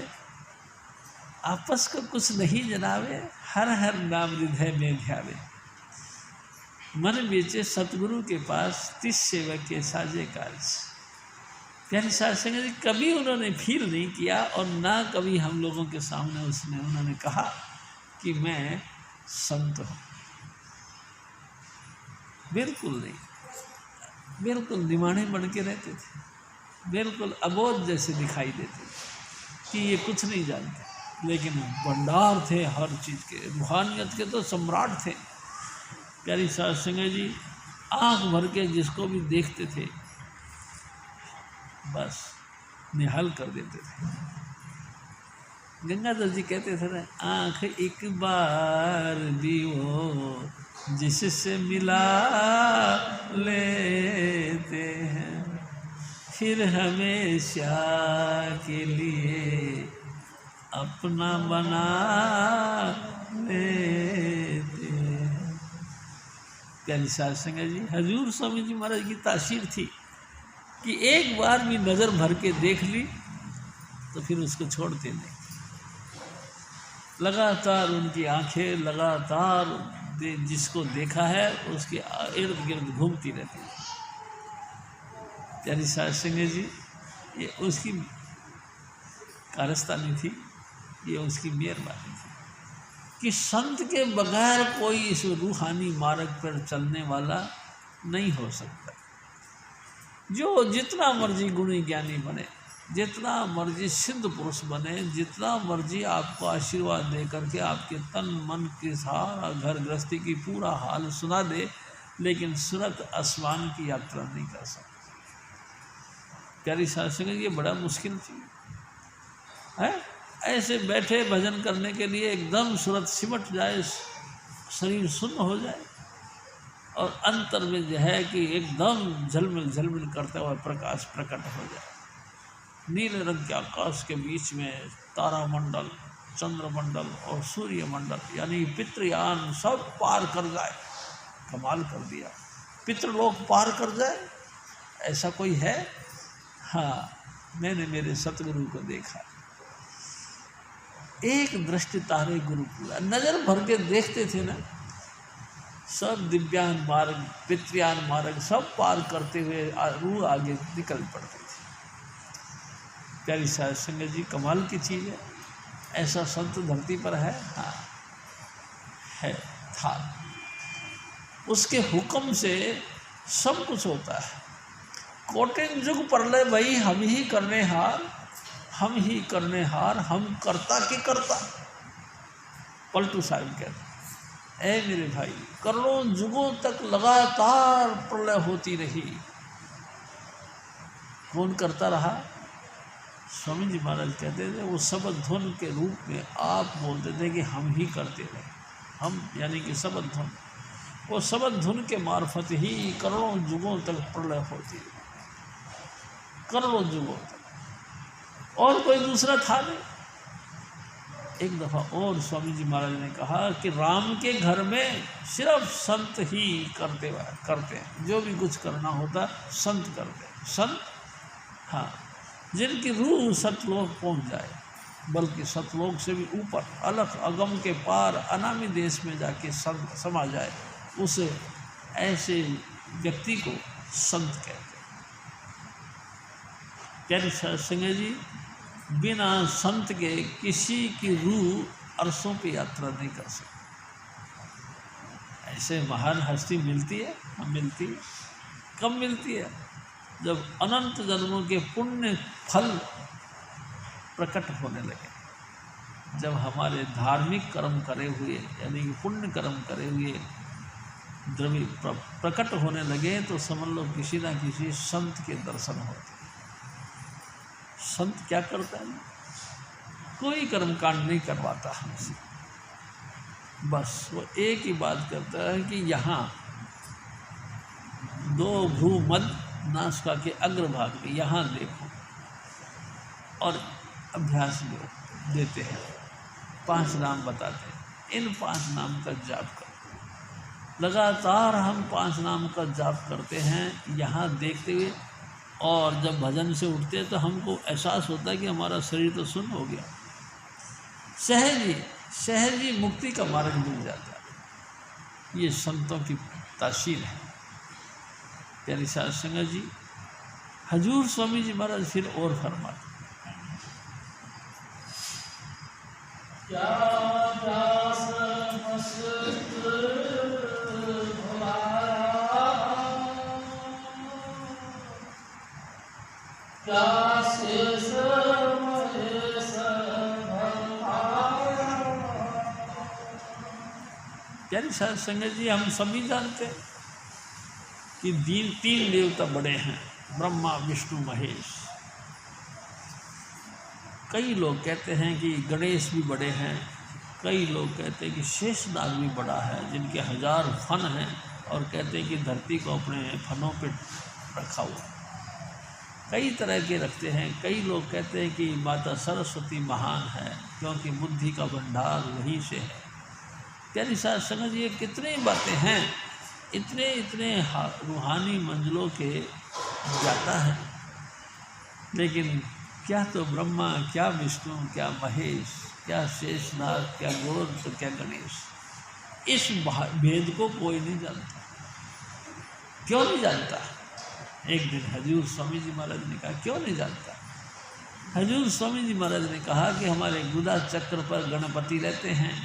आपस को कुछ नहीं जनावे, हर हर नाम हृदय में ध्यावे, मन बेचे सतगुरु के पास, 30 सेवक के साजे काज। प्यारी साध संगत जी, कभी उन्होंने फील नहीं किया और ना कभी हम लोगों के सामने उन्होंने कहा कि मैं संत हूँ। बिल्कुल नहीं, बिल्कुल निमाणे बन के रहते थे, बिल्कुल अबोध जैसे दिखाई देते थे कि ये कुछ नहीं जानते, लेकिन भंडार थे हर चीज़ के, रूहानियत के तो सम्राट थे। प्यारी साध संगत जी, आँख भर के जिसको भी देखते थे बस निहाल कर देते थे। गंगाधर जी कहते थे ना, आँख एक बार दियो जिससे मिला लेते हैं, फिर हमेशा के लिए अपना बना लेते हैं। प्यारी साध संगत जी, हजूर स्वामी जी महाराज की तासीर थी कि एक बार भी नज़र भर के देख ली तो फिर उसको छोड़ते नहीं। लगातार उनकी आंखें लगातार जिसको देखा है उसके इर्द गिर्द घूमती रहती है। प्यारी साध संगत जी, ये उसकी कारस्तानी थी, ये उसकी मेहरबानी थी कि संत के बगैर कोई इस रूहानी मार्ग पर चलने वाला नहीं हो सकता। जो जितना मर्जी गुणी ज्ञानी बने, जितना मर्जी सिद्ध पुरुष बने, जितना मर्जी आपको आशीर्वाद दे करके आपके तन मन के सारा घर गृहस्थी की पूरा हाल सुना दे, लेकिन सुरत आसमान की यात्रा नहीं कर सकते। प्यारी साध संगत, ये बड़ा मुश्किल चीज़ है। ऐसे बैठे भजन करने के लिए एकदम सूरत सिमट जाए, शरीर सुन्न हो जाए और अंतर में जो है कि एकदम झलमिल झलमिल करता हुआ प्रकाश प्रकट हो जाए। नीले रंग के आकाश के बीच में तारामंडल, चंद्रमंडल और सूर्य मंडल यानी पितृयान सब पार कर जाए। कमाल कर दिया, पितृलोक पार कर जाए, ऐसा कोई है? हाँ, मैंने मेरे सतगुरु को देखा। एक दृष्टि तारे गुरु पूरा, नज़र भर के देखते थे ना, सब दिव्यान मार्ग, पितृयान मार्ग सब पार करते हुए रूह आगे निकल पड़ती थी। प्यारी साध संगत जी, कमाल की चीज़ है। ऐसा संत धरती पर है? हाँ है, था। उसके हुक्म से सब कुछ होता है। कोटिन जुग परलय भई हम ही करने हार, हम ही करने हार, हम करता के करता। पलटू साहिब कहते, ऐ मेरे भाई, करोड़ों जुगों तक लगातार प्रलय होती रही, कौन करता रहा? स्वामी जी महाराज कहते थे, वो शब्द धुन के रूप में आप बोलते थे कि हम ही करते रहे। हम यानी कि शब्द धुन, वो शब्द धुन के मार्फत ही करोड़ों जुगों तक प्रलय होती रही, करोड़ों जुगों तक, और कोई दूसरा था नहीं। एक दफ़ा और स्वामी जी महाराज ने कहा कि राम के घर में सिर्फ संत ही करते हैं, जो भी कुछ करना होता संत करते हैं। संत, हाँ, जिनकी रूह सतलोक पहुंच जाए, बल्कि सतलोक से भी ऊपर अलख अगम के पार अनामी देश में जाके संत समा जाए, उसे ऐसे व्यक्ति को संत कहते हैं। प्यारी साध संगत जी, बिना संत के किसी की रूह अरसों पे यात्रा नहीं कर सकती। ऐसे महान हस्ती मिलती है? हम मिलती है। कब मिलती है? जब अनंत जन्मों के पुण्य फल प्रकट होने लगे, जब हमारे धार्मिक कर्म करे हुए यानी कि पुण्य कर्म करे हुए द्रव्य प्रकट होने लगे, तो समझ लो किसी ना किसी संत के दर्शन होते। संत क्या करता है? कोई कर्मकांड नहीं करवाता हमसे, बस वो एक ही बात करता है कि यहाँ 2 भ्रू मध्य नासिका के अग्रभाग में यहाँ देखो, और अभ्यास देते हैं। 5 नाम बताते हैं, इन 5 नाम का जाप करो। लगातार हम 5 नाम का जाप करते हैं यहाँ देखते हुए, और जब भजन से उठते हैं तो हमको एहसास होता है कि हमारा शरीर तो सुन्न हो गया। सहज ही मुक्ति का मार्ग मिल जाता है। ये संतों की तासीर है। प्यारी साध संगत जी, हजूर स्वामी जी महाराज फिर और फरमाते, प्यारी साध संगत जी, हम सभी जानते हैं कि 3 देवता बड़े हैं, ब्रह्मा विष्णु महेश। कई लोग कहते हैं कि गणेश भी बड़े हैं, कई लोग कहते हैं कि शेषनाग भी बड़ा है, जिनके 1000 फन हैं, और कहते हैं कि धरती को अपने फनों पे रखा हुआ। कई तरह के रखते हैं। कई लोग कहते हैं कि माता सरस्वती महान है, क्योंकि बुद्धि का भंडार वहीं से है। प्यारी साध संगत जी, ये कितनी बातें हैं, इतने इतने रूहानी मंजिलों के जाता है, लेकिन क्या तो ब्रह्मा, क्या विष्णु, क्या महेश, क्या शेषनाग, क्या गौर, तो क्या गणेश, इस भेद को कोई नहीं जानता। क्यों नहीं जानता? एक दिन हजूर स्वामी जी महाराज ने कहा, क्यों नहीं जानता? हजूर स्वामी जी महाराज ने कहा कि हमारे गुदा चक्र पर गणपति रहते हैं।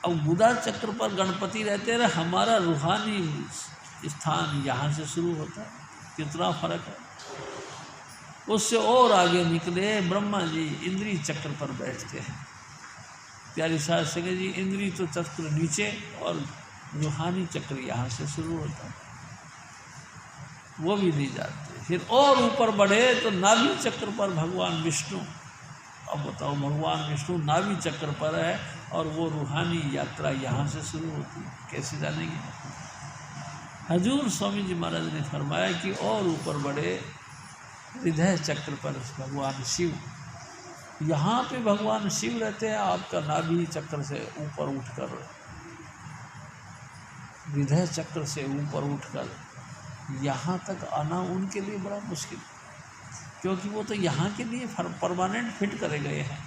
अब गुदा चक्र पर गणपति रहते हैं, हमारा रूहानी स्थान यहाँ से शुरू होता है। कितना फर्क है। उससे और आगे निकले ब्रह्मा जी इंद्री चक्र पर बैठते हैं। प्यारी साध संगत जी, इंद्री तो चक्र नीचे और रूहानी चक्र यहाँ से शुरू होता है, वो भी नहीं जानते। फिर और ऊपर बढ़े तो नाभि चक्र पर भगवान विष्णु। अब बताओ, भगवान विष्णु नाभि चक्र पर है और वो रूहानी यात्रा यहाँ से शुरू होती है, कैसे जानेंगे? हजूर स्वामी जी महाराज ने फरमाया कि और ऊपर बढ़े हृदय चक्र पर भगवान शिव। यहाँ पे भगवान शिव रहते हैं। आपका नाभि चक्र से ऊपर उठकर, हृदय चक्र से ऊपर उठकर यहाँ तक आना उनके लिए बड़ा मुश्किल, क्योंकि वो तो यहाँ के लिए परमानेंट फिट करे गए हैं।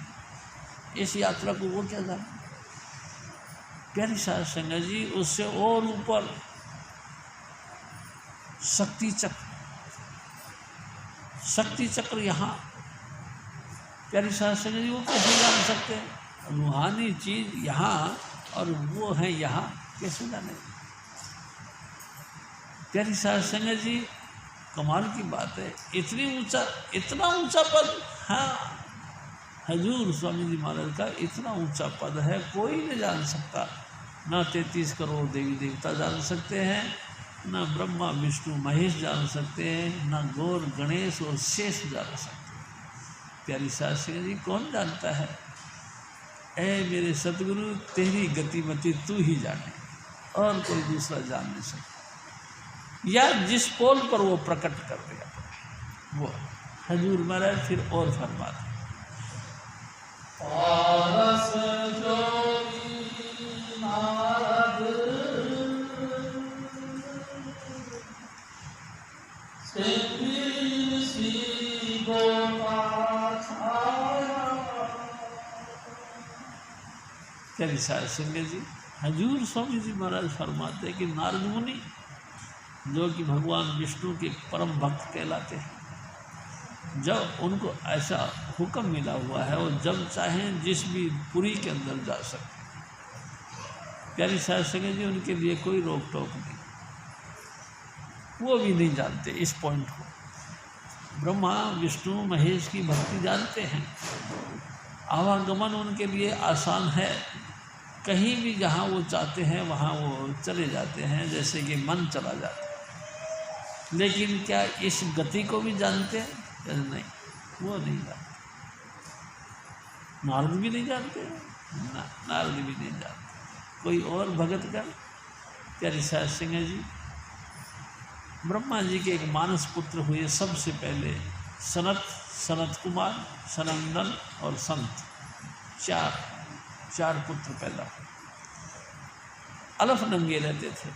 इस यात्रा को वो क्या जाने। प्यारी साध संगत जी, उससे और ऊपर शक्ति चक्र, शक्ति चक्र यहाँ। प्यारी साध संगत जी, वो कैसे जान सकते हैं? रूहानी चीज़ यहाँ और वो है यहाँ, कैसे जाने? प्यारी साध संगत जी, कमाल की बात है। इतना ऊंचा पद, हाँ, हजूर स्वामी जी महाराज का इतना ऊंचा पद है, कोई नहीं जान सकता। ना 33 करोड़ देवी देवता जान सकते हैं, ना ब्रह्मा विष्णु महेश जान सकते हैं, ना गौर गणेश और शेष जान सकते हैं। प्यारी साध संगत जी, कौन जानता है? ऐ मेरे सतगुरु, तेरी गतिमति तू ही जाने, और कोई दूसरा जान नहीं सकता। या जिस पोल पर वो प्रकट कर दिया वो हजूर महाराज फिर और फरमाते, प्यारी साध संगत जी, हजूर स्वामी जी महाराज फरमाते हैं कि नारद मुनि, जो कि भगवान विष्णु के परम भक्त कहलाते हैं, जब उनको ऐसा हुक्म मिला हुआ है और जब चाहें जिस भी पुरी के अंदर जा सकते। प्यारी साध संगत जी, उनके लिए कोई रोक टोक नहीं, वो भी नहीं जानते इस पॉइंट को। ब्रह्मा विष्णु महेश की भक्ति जानते हैं, आवागमन उनके लिए आसान है, कहीं भी जहाँ वो चाहते हैं वहाँ वो चले जाते हैं, जैसे कि मन चला जाता है। लेकिन क्या इस गति को भी जानते हैं? नहीं, वो नहीं जानते। नारद भी नहीं जानते ना, नारद भी नहीं जानते। कोई और भगत का? प्यारी साध संगत जी, ब्रह्मा जी के एक मानस पुत्र हुए सबसे पहले, सनत कुमार, सनंदन और संत, चार पुत्र पैदा हुए। अलफ नंगे रहते थे।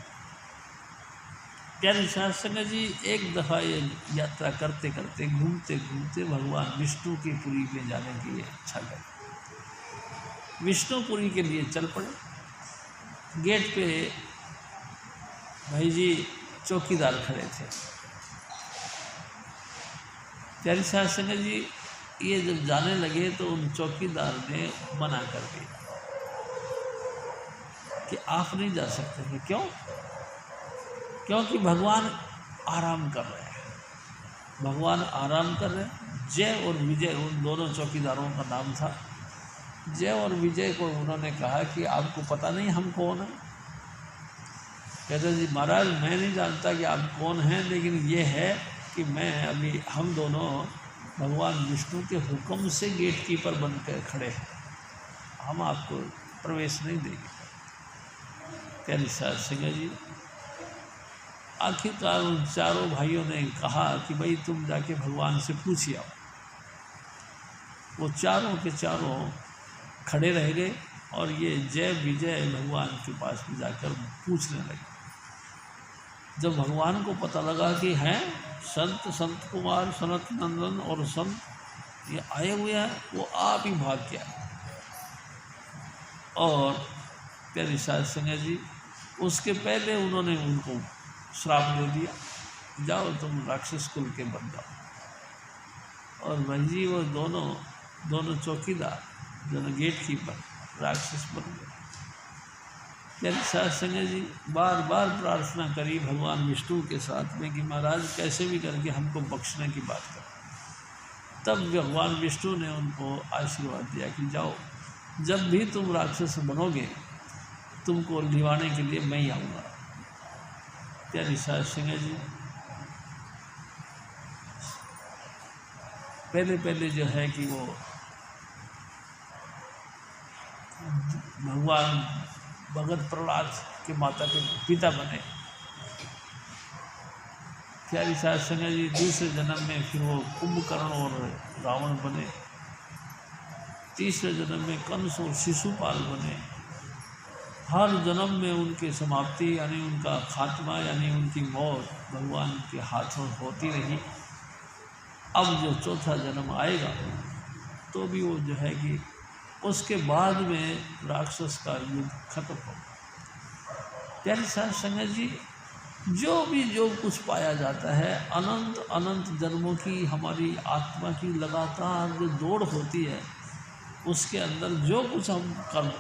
प्यारी साध संगत जी, एक दफ़ा ये यात्रा करते करते घूमते घूमते भगवान विष्णुपुरी में जाने के लिए इच्छा करी। विष्णुपुरी के लिए चल पड़े। गेट पे भाई जी चौकीदार खड़े थे। प्यारी साध संगत जी, ये जब जाने लगे तो उन चौकीदार ने मना कर दिया कि आप नहीं जा सकते। क्यों? क्योंकि भगवान आराम कर रहे हैं। भगवान आराम कर रहे हैं। जय और विजय उन दोनों चौकीदारों का नाम था। जय और विजय को उन्होंने कहा कि आपको पता नहीं हम कौन हैं? कहते जी महाराज, मैं नहीं जानता कि आप कौन हैं, लेकिन ये है कि मैं अभी हम दोनों भगवान विष्णु के हुक्म से गेट कीपर बनकर खड़े हैं। हम आपको प्रवेश नहीं देंगे। प्यारी साध संगत जी, आखिरकार उन चारों भाइयों ने कहा कि भाई तुम जाके भगवान से पूछ आओ। वो चारों के चारों खड़े रह गए और ये जय विजय भगवान के पास में जाकर पूछने लगे। जब भगवान को पता लगा कि हैं संत कुमार, सनत नंदन और संत ये आए हुए हैं, वो आप ही भाग के आए। और प्यारी साध संगत जी, उसके पहले उन्होंने उनको श्राप दे दिया, जाओ तुम राक्षस कुल के बन जाओ। और भाई जी वो दोनों चौकीदार, दोनों गेट कीपर राक्षस बन गए। प्यारी साध संगत जी, बार बार प्रार्थना करी भगवान विष्णु के साथ में कि महाराज कैसे भी करके हमको बख्शने की बात करें। तब भगवान विष्णु ने उनको आशीर्वाद दिया कि जाओ, जब भी तुम राक्षस बनोगे तुमको लिवाने के लिए मैं ही आऊँगा। प्यारी साध संगत जी, पहले जो है कि वो भगवान भगत प्रहलाद के माता के पिता बने। प्यारी साध संगत जी, दूसरे जन्म में फिर वो कुंभकर्ण और रावण बने। तीसरे जन्म में कंस और शिशुपाल बने। हर जन्म में उनकी समाप्ति यानी उनका खात्मा यानी उनकी मौत भगवान के हाथों होती रही। अब जो चौथा जन्म आएगा तो भी वो जो है कि उसके बाद में राक्षस का युद्ध खत्म हो। प्यारी साध संगत जी, जो कुछ पाया जाता है, अनंत अनंत जन्मों की हमारी आत्मा की लगातार जो दौड़ होती है, उसके अंदर जो कुछ हम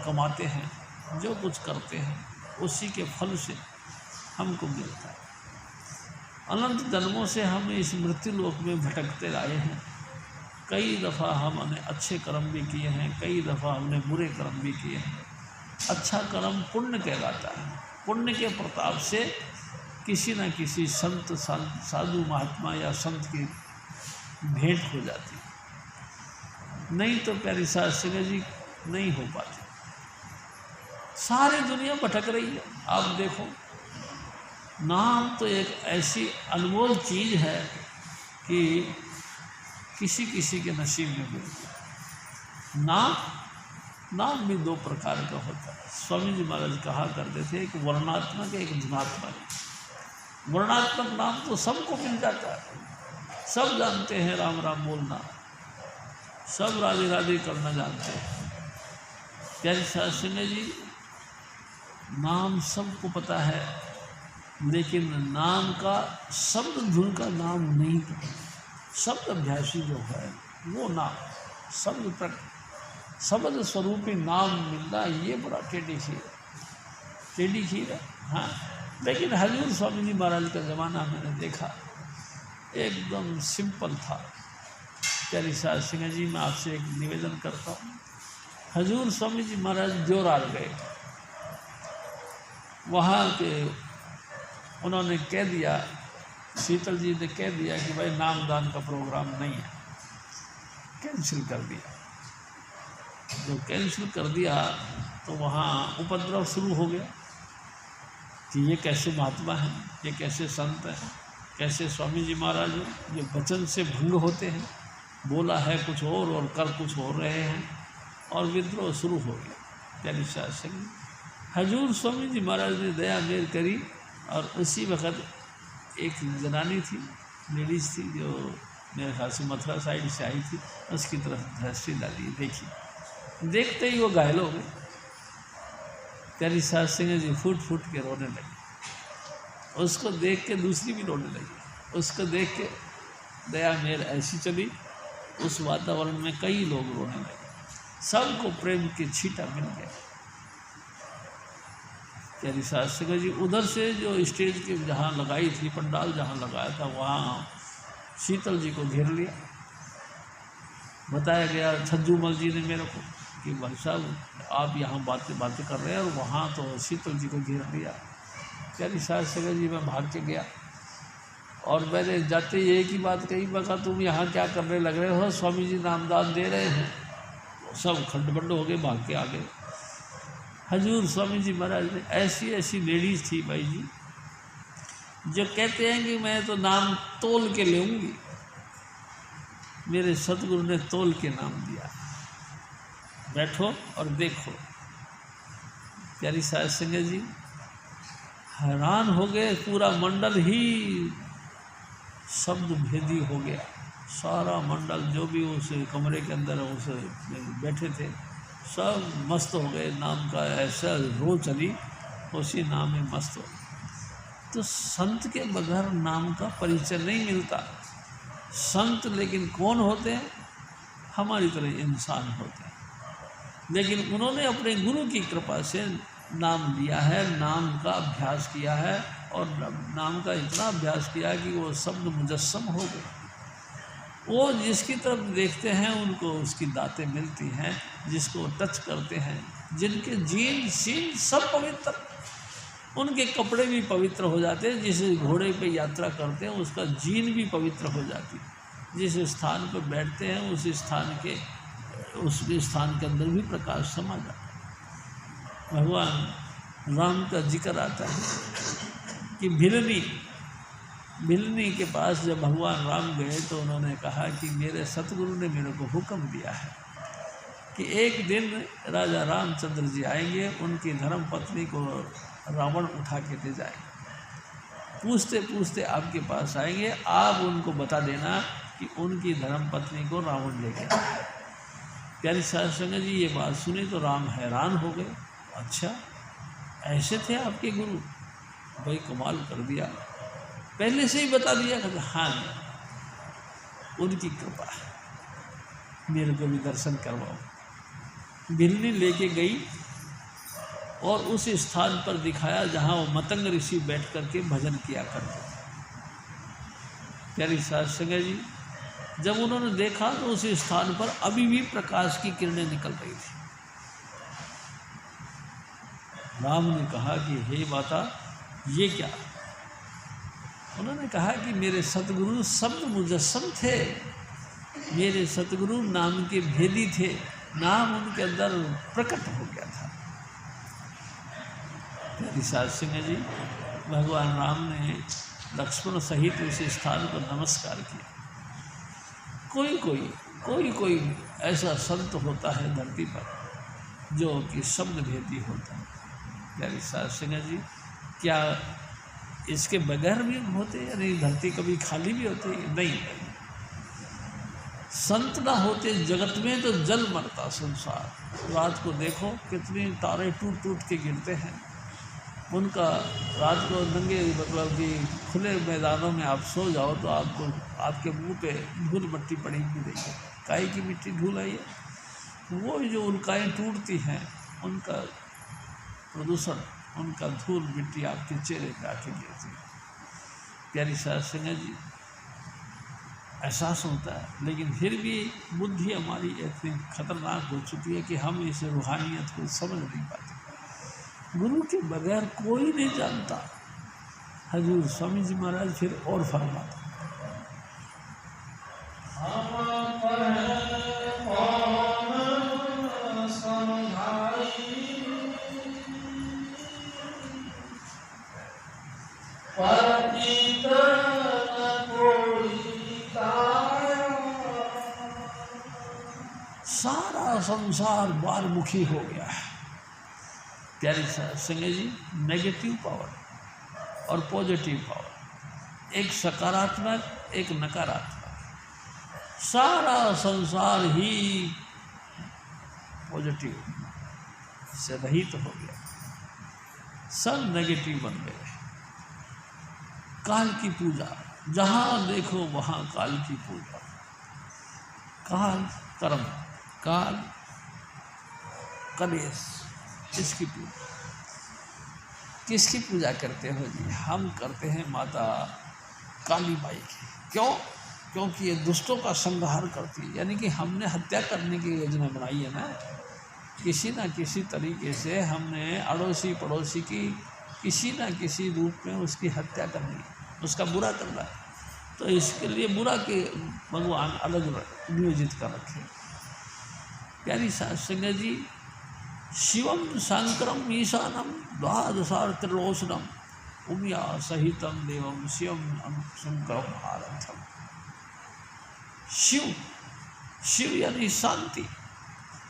कमाते हैं, जो कुछ करते हैं, उसी के फल से हमको मिलता है। अनंत जन्मों से हम इस मृत्यु लोक में भटकते आए हैं। कई दफ़ा हमने अच्छे कर्म भी किए हैं, कई दफ़ा हमने बुरे कर्म भी किए हैं। अच्छा कर्म पुण्य कहलाता है। पुण्य के प्रताप से किसी न किसी संत साधु महात्मा या संत की भेंट हो जाती है, नहीं तो प्यारी साध संगत जी नहीं हो पाती। सारी दुनिया भटक रही है। आप देखो, नाम तो एक ऐसी अनमोल चीज़ है कि किसी किसी के नसीब में मिलती है। नाम भी दो प्रकार का होता है। स्वामी जी महाराज कहा करते थे, एक वर्णात्मक एक धनात्मक। वर्णात्मक नाम तो सबको मिल जाता है, सब जानते हैं राम राम बोलना, सब राधे राधे करना जानते हैं। प्यारी साध संगत जी, नाम सबको पता है, लेकिन नाम का शब्द धुन का नाम नहीं पता। शब्द अभ्यासी जो है वो नाम शब्द स्वरूपी नाम मिलना, ये बड़ा टेढ़ी खीर है। हाँ, लेकिन हजूर स्वामी जी महाराज का ज़माना मैंने देखा एकदम सिंपल था। प्यारी साध संगत जी, मैं आपसे एक निवेदन करता हूँ। हजूर स्वामी जी महाराज जोरार गए, वहाँ के उन्होंने कह दिया, शीतल जी ने कह दिया कि भाई नामदान का प्रोग्राम नहीं है, कैंसिल कर दिया। जब कैंसिल कर दिया तो वहाँ उपद्रव शुरू हो गया कि ये कैसे महात्मा हैं, ये कैसे संत हैं, कैसे स्वामी जी महाराज जो वचन से भंग होते हैं, बोला है कुछ और कर कुछ और रहे हैं, और विद्रोह शुरू हो गया। प्यारी साध संगत, हजूर स्वामी जी महाराज ने दया मेर करी, और उसी वक्त एक जनानी थी, लेडीज़ थी, जो मेरे ख्याल से मथुरा साइड से आई थी, उसकी तरफ दृष्टि डाली, देखी, देखते ही वो घायल हो गए। प्यारी साध संगत जी फूट के रोने लगी। उसको देख के दूसरी भी रोने लगी। उसको देख के दया मेर ऐसी चली, उस वातावरण में कई लोग रोने लगे। सबको प्रेम की छींटा मिल गया। प्यारी साध संगत जी, उधर से जो स्टेज के जहाँ लगाई थी, पंडाल जहाँ लगाया था, वहाँ शीतल जी को घेर लिया। बताया गया छज्जूमल जी ने मेरे को कि भाई साहब आप यहाँ बातें कर रहे हैं, और वहाँ तो शीतल जी को घेर लिया। प्यारी साध संगत जी, मैं भाग के गया और मैंने जाते ही एक ही बात कही, मैं कहा तुम यहाँ क्या करने लग रहे हो, स्वामी जी नामदान दे रहे हैं। सब खड्ड-बड्ड हो गए, भाग के आ गए। हजूर स्वामी जी महाराज ने ऐसी ऐसी लेडीज थी भाई जी, जो कहते हैं कि मैं तो नाम तोल के लेऊंगी, मेरे सतगुरु ने तोल के नाम दिया, बैठो और देखो। प्यारी साध संगत जी हैरान हो गए, पूरा मंडल ही शब्द भेदी हो गया। सारा मंडल जो भी उस कमरे के अंदर उस बैठे थे सब मस्त हो गए, नाम का ऐसा रो चली, उसी नाम में मस्त हो गए। तो संत के बगैर नाम का परिचय नहीं मिलता। संत लेकिन कौन होते हैं? हमारी तरह इंसान होते हैं, लेकिन उन्होंने अपने गुरु की कृपा से नाम लिया है, नाम का अभ्यास किया है, और नाम का इतना अभ्यास किया कि वो शब्द मुजस्सम हो गए। वो जिसकी तरफ देखते हैं उनको उसकी दातें मिलती हैं, जिसको टच करते हैं, जिनके जीन सीन सब पवित्र, उनके कपड़े भी पवित्र हो जाते हैं। जिस घोड़े पे यात्रा करते हैं उसका जीन भी पवित्र हो जाती है। जिस स्थान पर बैठते हैं उस स्थान के अंदर भी प्रकाश समा जाता है। भगवान राम का जिक्र आता है कि भिलनी के पास जब भगवान राम गए तो उन्होंने कहा कि मेरे सतगुरु ने मेरे को हुक्म दिया है कि एक दिन राजा रामचंद्र जी आएंगे, उनकी धर्म पत्नी को रावण उठा के ले जाएंगे, पूछते पूछते आपके पास आएंगे, आप उनको बता देना कि उनकी धर्म पत्नी को रावण ले गया। प्यारी साध संगत जी ये बात सुनी तो राम हैरान हो गए। अच्छा ऐसे थे आपके गुरु? भाई कमाल कर दिया, पहले से ही बता दिया। कहते हाँ उनकी कृपा है, मेरे को भी दर्शन करवाओ। भिलनी लेके गई और उस स्थान पर दिखाया जहाँ वो मतंग ऋषि बैठ करके भजन किया करते। प्यारी साध संगत जी जब उन्होंने देखा तो उस स्थान पर अभी भी प्रकाश की किरणें निकल रही थी। राम ने कहा कि हे माता ये क्या? उन्होंने कहा कि मेरे सतगुरु शब्द मुजस्सम थे, मेरे सतगुरु नाम के भेदी थे, नाम उनके अंदर प्रकट हो गया था। प्यारी साध संगत जी भगवान राम ने लक्ष्मण सहित उस स्थान पर नमस्कार किया। कोई ऐसा संत होता है धरती पर जो कि शब्द भेदी होता है। प्यारी साध संगत जी क्या इसके बगैर भी होते, यानी धरती कभी खाली भी होती? नहीं, संत ना होते जगत में तो जल मरता संसार। रात को देखो कितने तारे टूट टूट के गिरते हैं, उनका रात को नंगे मतलब कि खुले मैदानों में आप सो जाओ तो आपको आपके मुंह पे धूल मिट्टी पड़ी भी नहीं, काहे की मिट्टी धूल आई है। वो जो उल्काएँ टूटती हैं उनका प्रदूषण, उनका धूल मिट्टी आपके चेहरे पे आके गिरती है। प्यारी साध संगत जी एहसास होता है, लेकिन फिर भी बुद्धि हमारी इतनी खतरनाक हो चुकी है कि हम इस रूहानियत को समझ नहीं पाते। गुरु के बगैर कोई नहीं जानता। हजूर स्वामी जी महाराज फिर और फरमाते सारा संसार बारमुखी हो गया है। प्यारी संगत जी नेगेटिव पावर और पॉजिटिव पावर, एक सकारात्मक एक नकारात्मक, सारा संसार ही पॉजिटिव से रहित हो गया, सब नेगेटिव बन गए। काल की पूजा, जहाँ देखो वहाँ काल की पूजा, काल कर्म, काल कलेश, इसकी पूजा। किसकी पूजा करते हो जी? हम करते हैं माता काली माई की। क्यों? क्योंकि ये दुष्टों का संहार करती है, यानी कि हमने हत्या करने की योजना बनाई है ना, किसी ना किसी तरीके से हमने अड़ोसी पड़ोसी की किसी ना किसी रूप में उसकी हत्या करनी है, उसका बुरा करना है। तो इसके लिए बुरा के भगवान अलग नियोजित कर रखे। प्यारी साध संगत जी, शिवम शंकरम ईशानम द्वादशार त्रिलोचनम उमिया सहितम देवम शिवम शंकरम आराध्यम। शिव, शिव यानी शांति,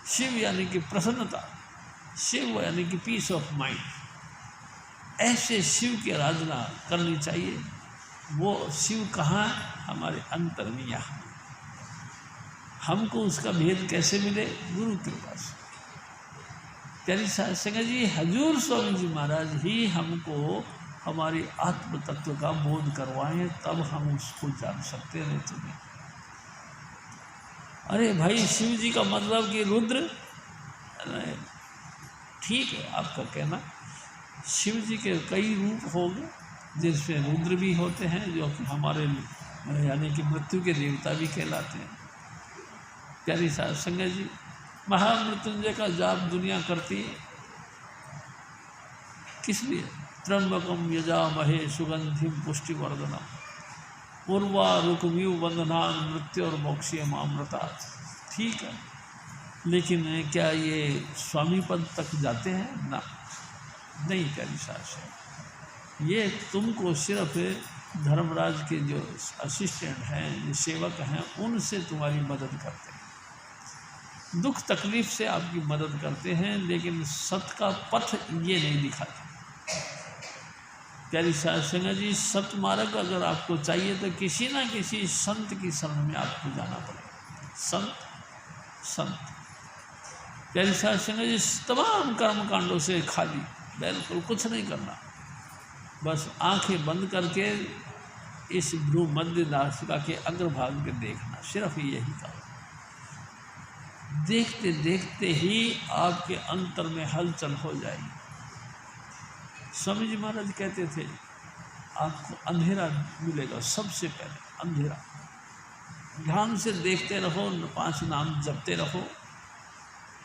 शिव यानी कि प्रसन्नता, शिव यानी कि पीस ऑफ माइंड। ऐसे शिव की आराधना करनी चाहिए। वो शिव कहाँ? हमारे अंतर में, यहाँ। हमको उसका भेद कैसे मिले? गुरु कृपा से। प्यारी साध संगत जी, हजूर स्वामी जी महाराज ही हमको हमारी आत्म तत्व का बोध करवाएं, तब हम उसको जान सकते हैं। तो नहीं, अरे भाई शिव जी का मतलब कि रुद्र, ठीक है आपका कहना, शिव जी के कई रूप होंगे जिसमें रुद्र भी होते हैं, जो कि हमारे यानी कि मृत्यु के देवता भी कहलाते हैं। प्यारी साध संगत जी, महामृत्युंजय का जाप दुनिया करती है किस लिए? त्र्यंबकम यजामहे सुगंधिम पुष्टिवर्धनम उर्वारुकमिव बंधनान मृत्यु और मोक्षीय मामृतात्। ठीक है, लेकिन क्या ये स्वामी पद तक जाते हैं? ना, नहीं प्यारी साध संगत, ये तुमको सिर्फ धर्मराज के जो असिस्टेंट हैं, जो सेवक हैं, उनसे तुम्हारी मदद करते हैं, दुख तकलीफ से आपकी मदद करते हैं, लेकिन सत का पथ ये नहीं दिखाते। प्यारी साध संगत जी, सत मार्ग अगर आपको चाहिए तो किसी ना किसी संत की शरण में आपको जाना पड़ेगा। संत प्यारी साध संगत जी, तमाम कर्म कांडों से खाली, बिल्कुल कुछ नहीं करना, बस आंखें बंद करके इस भ्रू मध्य नासिका के अग्रभाग में देखना, सिर्फ यही काम। देखते देखते ही आपके अंतर में हलचल हो जाएगी। स्वामी जी महाराज कहते थे, आपको अंधेरा मिलेगा, सबसे पहले अंधेरा। ध्यान से देखते रहो, 5 नाम जपते रहो,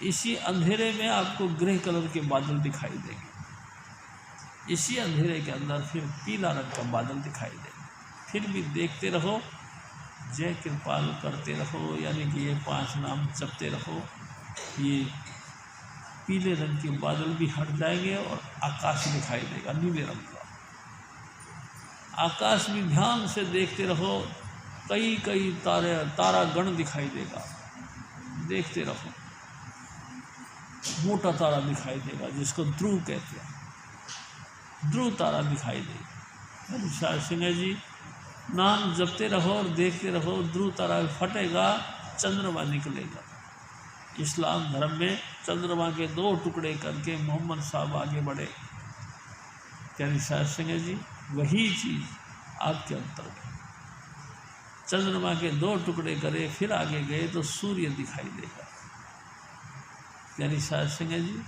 इसी अंधेरे में आपको ग्रे कलर के बादल दिखाई देंगे। इसी अंधेरे के अंदर फिर पीला रंग का बादल दिखाई देंगे। फिर भी देखते रहो, जय कृपाल करते रहो, यानी कि ये 5 नाम जपते रहो, ये पीले रंग के बादल भी हट जाएंगे और आकाश दिखाई देगा नीले रंग का। आकाश में ध्यान से देखते रहो, कई कई तारा गण दिखाई देगा, देखते रहो। मोटा तारा दिखाई देगा जिसको ध्रुव कहते हैं, ध्रुव तारा दिखाई देगा। साध संगत जी, नाम जपते रहो और देखते रहो, ध्रुव तारा फटेगा, चंद्रमा निकलेगा। इस्लाम धर्म में चंद्रमा के 2 टुकड़े करके मोहम्मद साहब आगे बढ़े। प्यारी साध संगत जी, वही चीज़ आपके अंतर में, चंद्रमा के 2 टुकड़े करे, फिर आगे गए तो सूर्य दिखाई देगा। प्यारी साध संगत जी,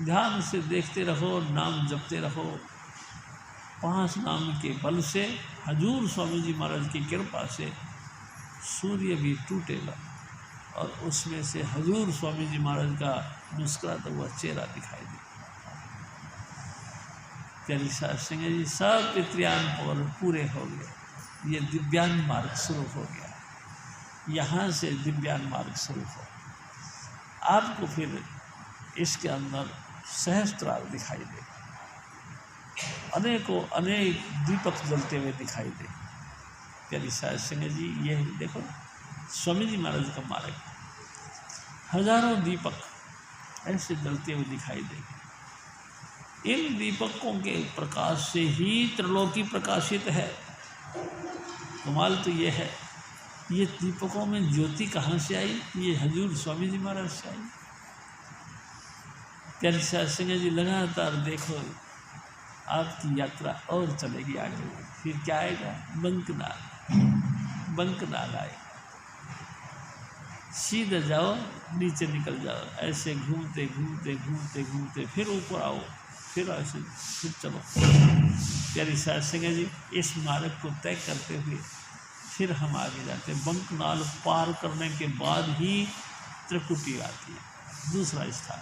ध्यान से देखते रहो, नाम जपते रहो। 5 नाम के बल से, हजूर स्वामी जी महाराज की कृपा से सूर्य भी टूटेगा और उसमें से हजूर स्वामी जी महाराज का मुस्कुराता हुआ चेहरा दिखाई देगा। प्यारी साध संगत जी, सब पितृयान पूरे हो गए, ये दिव्यान मार्ग शुरू हो गया। यहाँ से दिव्यान मार्ग शुरू हो, आपको फिर इसके अंदर सहस्त्रार दिखाई देगा, अनेकों अनेक दीपक जलते हुए दिखाई देगा। प्यारी साध संगत जी, ये देखो स्वामी जी महाराज का मार्ग, हजारों दीपक ऐसे जलते हुए दिखाई देंगे। इन दीपकों के प्रकाश से ही त्रिलोकी प्रकाशित है। कमाल तो ये है, ये दीपकों में ज्योति कहाँ से आई? ये हजूर स्वामी जी महाराज से आई। प्यारी साध संगत जी, लगातार देखो, आपकी यात्रा और चलेगी आगे। फिर क्या आएगा? बंकनाल आएगा। सीधे जाओ, नीचे निकल जाओ, ऐसे घूमते घूमते घूमते घूमते फिर ऊपर आओ, फिर ऐसे फिर चलो। प्यारी साध संगत जी, इस मार्ग को तय करते हुए फिर हम आगे जाते हैं। बंकनाल पार करने के बाद ही त्रिकुटी आती है, दूसरा स्थान।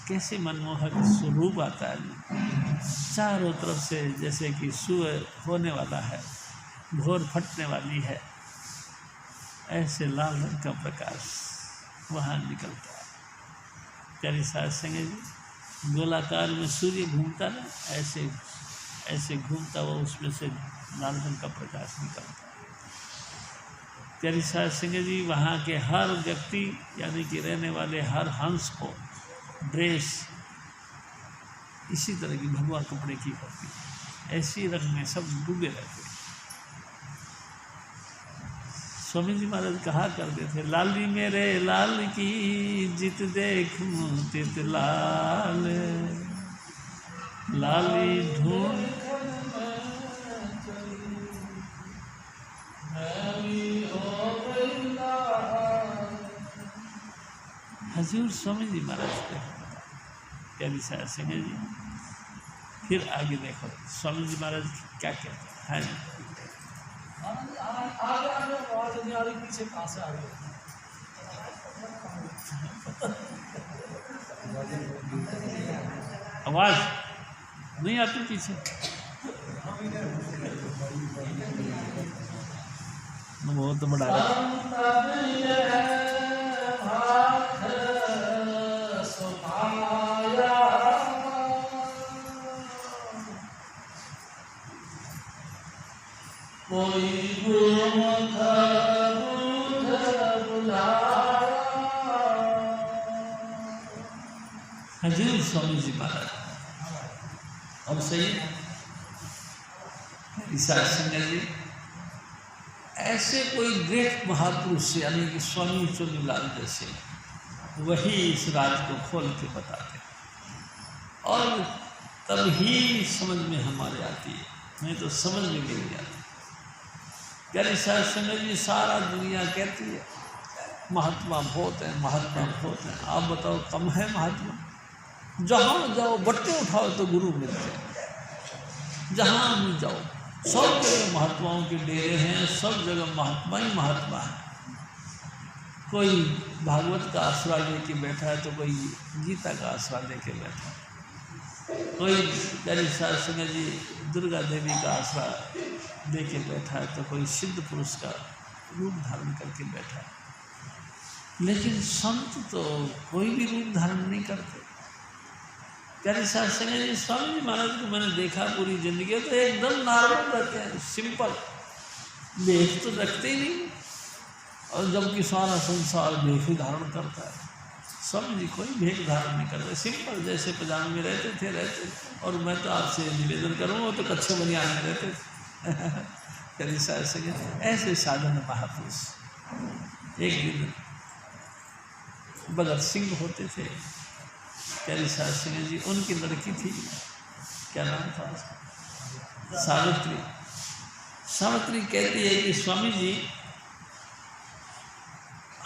कैसे मनमोहक स्वरूप आता है, चारों तरफ से जैसे कि सुबह होने वाला है, भोर फटने वाली है, ऐसे लाल रंग का प्रकाश वहाँ निकलता है। प्यारी साध संगत जी, गोलाकार में सूर्य घूमता ना, ऐसे ऐसे घूमता हुआ उसमें से लाल रंग का प्रकाश निकलता है। प्यारी साध संगत जी, वहाँ के हर व्यक्ति यानी कि रहने वाले हर हंस को ड्रेस इसी तरह की भगवा कपड़े की होती है, ऐसी रंग में सब डूबे रहते हैं। स्वामी जी महाराज कहा करते थे, लाली मेरे लाल की जित देख तित लाल, लाली ढूंढ हजूर स्वामी जी महाराज के प्यारी साध संगत जी। फिर आगे देखो स्वामी जी महाराज क्या कहते हैं। आगे आवाज नहीं आ रही, पीछे कहाँ से आ रही है? आवाज नहीं आती पीछे। बहुत बड़ा कोई गुरुमुख बुध बुलाया। हजूर स्वामी जी महाराज अब सही साध संगत जी, ऐसे कोई ग्रेट महापुरुष यानी कि स्वामी चोनीलाल जैसे वही इस राज को खोल के बताते और तब ही समझ में हमारे आती है, नहीं तो समझ में नहीं आती। प्यारी साध संगत जी, सारा दुनिया कहती है महात्मा बहुत है, महात्मा बहुत है। आप बताओ कम है महात्मा? जहाँ जाओ बट्टे उठाओ तो गुरु मिलते हैं, जहाँ भी जाओ सब जगह महात्माओं के डेरे हैं, सब जगह महात्मा ही महात्मा है। कोई भागवत का आसरा लेके बैठा है तो कोई गीता का आसरा लेके बैठा है, कोई प्यारी साध संगत जी दुर्गा देवी का आसरा लेके बैठा है, तो कोई सिद्ध पुरुष का रूप धारण करके बैठा है। लेकिन संत तो कोई भी रूप धारण नहीं करते। प्यारी साध संगत जी, स्वामी जी महाराज को मैंने देखा पूरी जिंदगी, तो एकदम नॉर्मल रहते हैं, सिंपल, भेष तो रखते ही नहीं। और जबकि सारा संसार भेष धारण करता है, स्वामी जी कोई भेष धारण नहीं करते, सिंपल जैसे पजामे में रहते। और मैं तो आपसे निवेदन करूँगा, वो तो कच्चे बनियान में रहते थे। प्यारी साध संगत, ऐसे साधन महापुरुष। एक दिन भगत सिंह होते थे, प्यारी साध संगत जी, उनकी लड़की थी, क्या नाम था उसका? सावित्री। सावित्री कहती है कि स्वामी जी,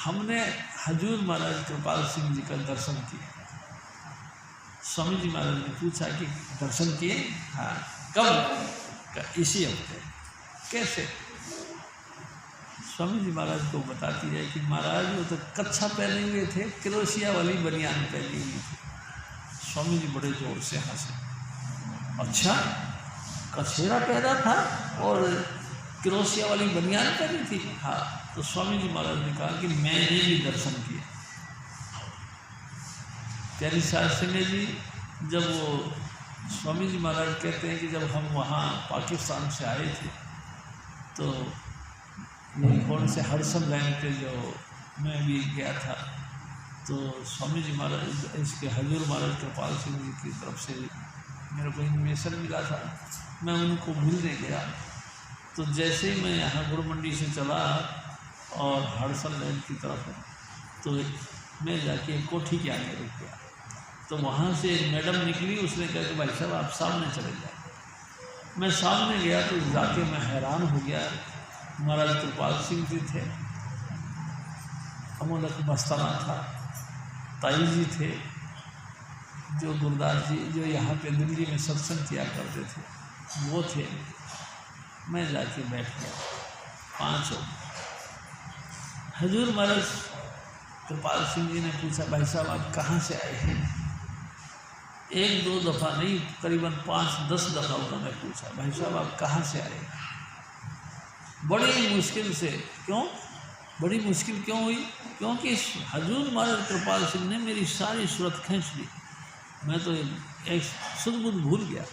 हमने हजूर महाराज कृपाल सिंह जी का दर्शन किया। स्वामी जी महाराज ने पूछा कि दर्शन किए? हाँ। कब? इसी हफ्ते। कैसे? स्वामी जी महाराज को बताती है कि महाराज वो तो कच्छा पहने हुए थे, क्रोशिया वाली बनियान पहनी हुई थी। स्वामी जी बड़े जोर से हंसे। अच्छा, कछेरा पहना था और क्रोशिया वाली बनियान पहनी थी? हाँ। तो स्वामी जी महाराज ने कहा कि मैंने भी दर्शन किया। प्यारी साध संगत जी, जब वो स्वामी जी महाराज कहते हैं कि जब हम वहाँ पाकिस्तान से आए थे तो नीलकोट से हडसन लैंड पे जो मैं भी गया था, तो स्वामी जी महाराज इसके हजूर महाराज कृपाल सिंह जी की तरफ से मेरे को इन्विटेशन मिला था। मैं उनको मिलने गया, तो जैसे ही मैं यहाँ गुरु मंडी से चला और हडसन लैंड की तरफ, तो मैं जाके कोठी के आगे रुक गया। तो वहाँ से एक मैडम निकली, उसने कहा कि भाई साहब आप सामने चले जाए। मैं सामने गया तो जाके मैं हैरान हो गया। महाराज कृपाल सिंह जी थे, अमोलक मस्ताना था, ताई जी थे, जो गुरदास जी जो यहाँ पे दिल्ली में सत्संग किया करते थे वो थे। मैं जाके बैठ गया, पाँचों। हजूर महाराज कृपाल सिंह जी ने पूछा, भाई साहब आप कहाँ से आए हैं? एक दो दफ़ा नहीं, करीबन 5-10 दफ़ा उन्होंने पूछा, भाई साहब आप कहाँ से आए? बड़ी मुश्किल से, क्यों? बड़ी मुश्किल क्यों हुई? क्योंकि हजूर महाराज कृपाल सिंह ने मेरी सारी सूरत खींच ली, मैं तो एक सुध बुध भूल गया।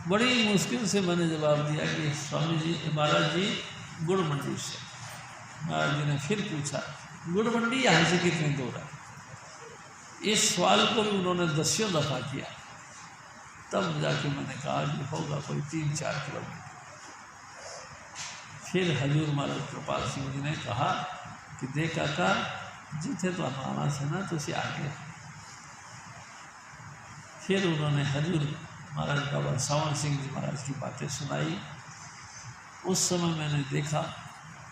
बड़ी मुश्किल से मैंने जवाब दिया कि स्वामी जी, महाराज जी गुड़ मंडी से। महाराज जी ने फिर पूछा, गुड़ मंडी यहाँ से कितनी दूर है? इस सवाल को भी उन्होंने 10 दफ़ा किया, तब जाके मैंने कहा कि होगा कोई 3-4 किलोमीटर। फिर हजूर महाराज कृपाल सिंह जी ने कहा कि देख काका, जिथे तो आना से ना तुझे आगे। फिर उन्होंने हजूर महाराज बाबा सावन सिंह जी महाराज की बातें सुनाई। उस समय मैंने देखा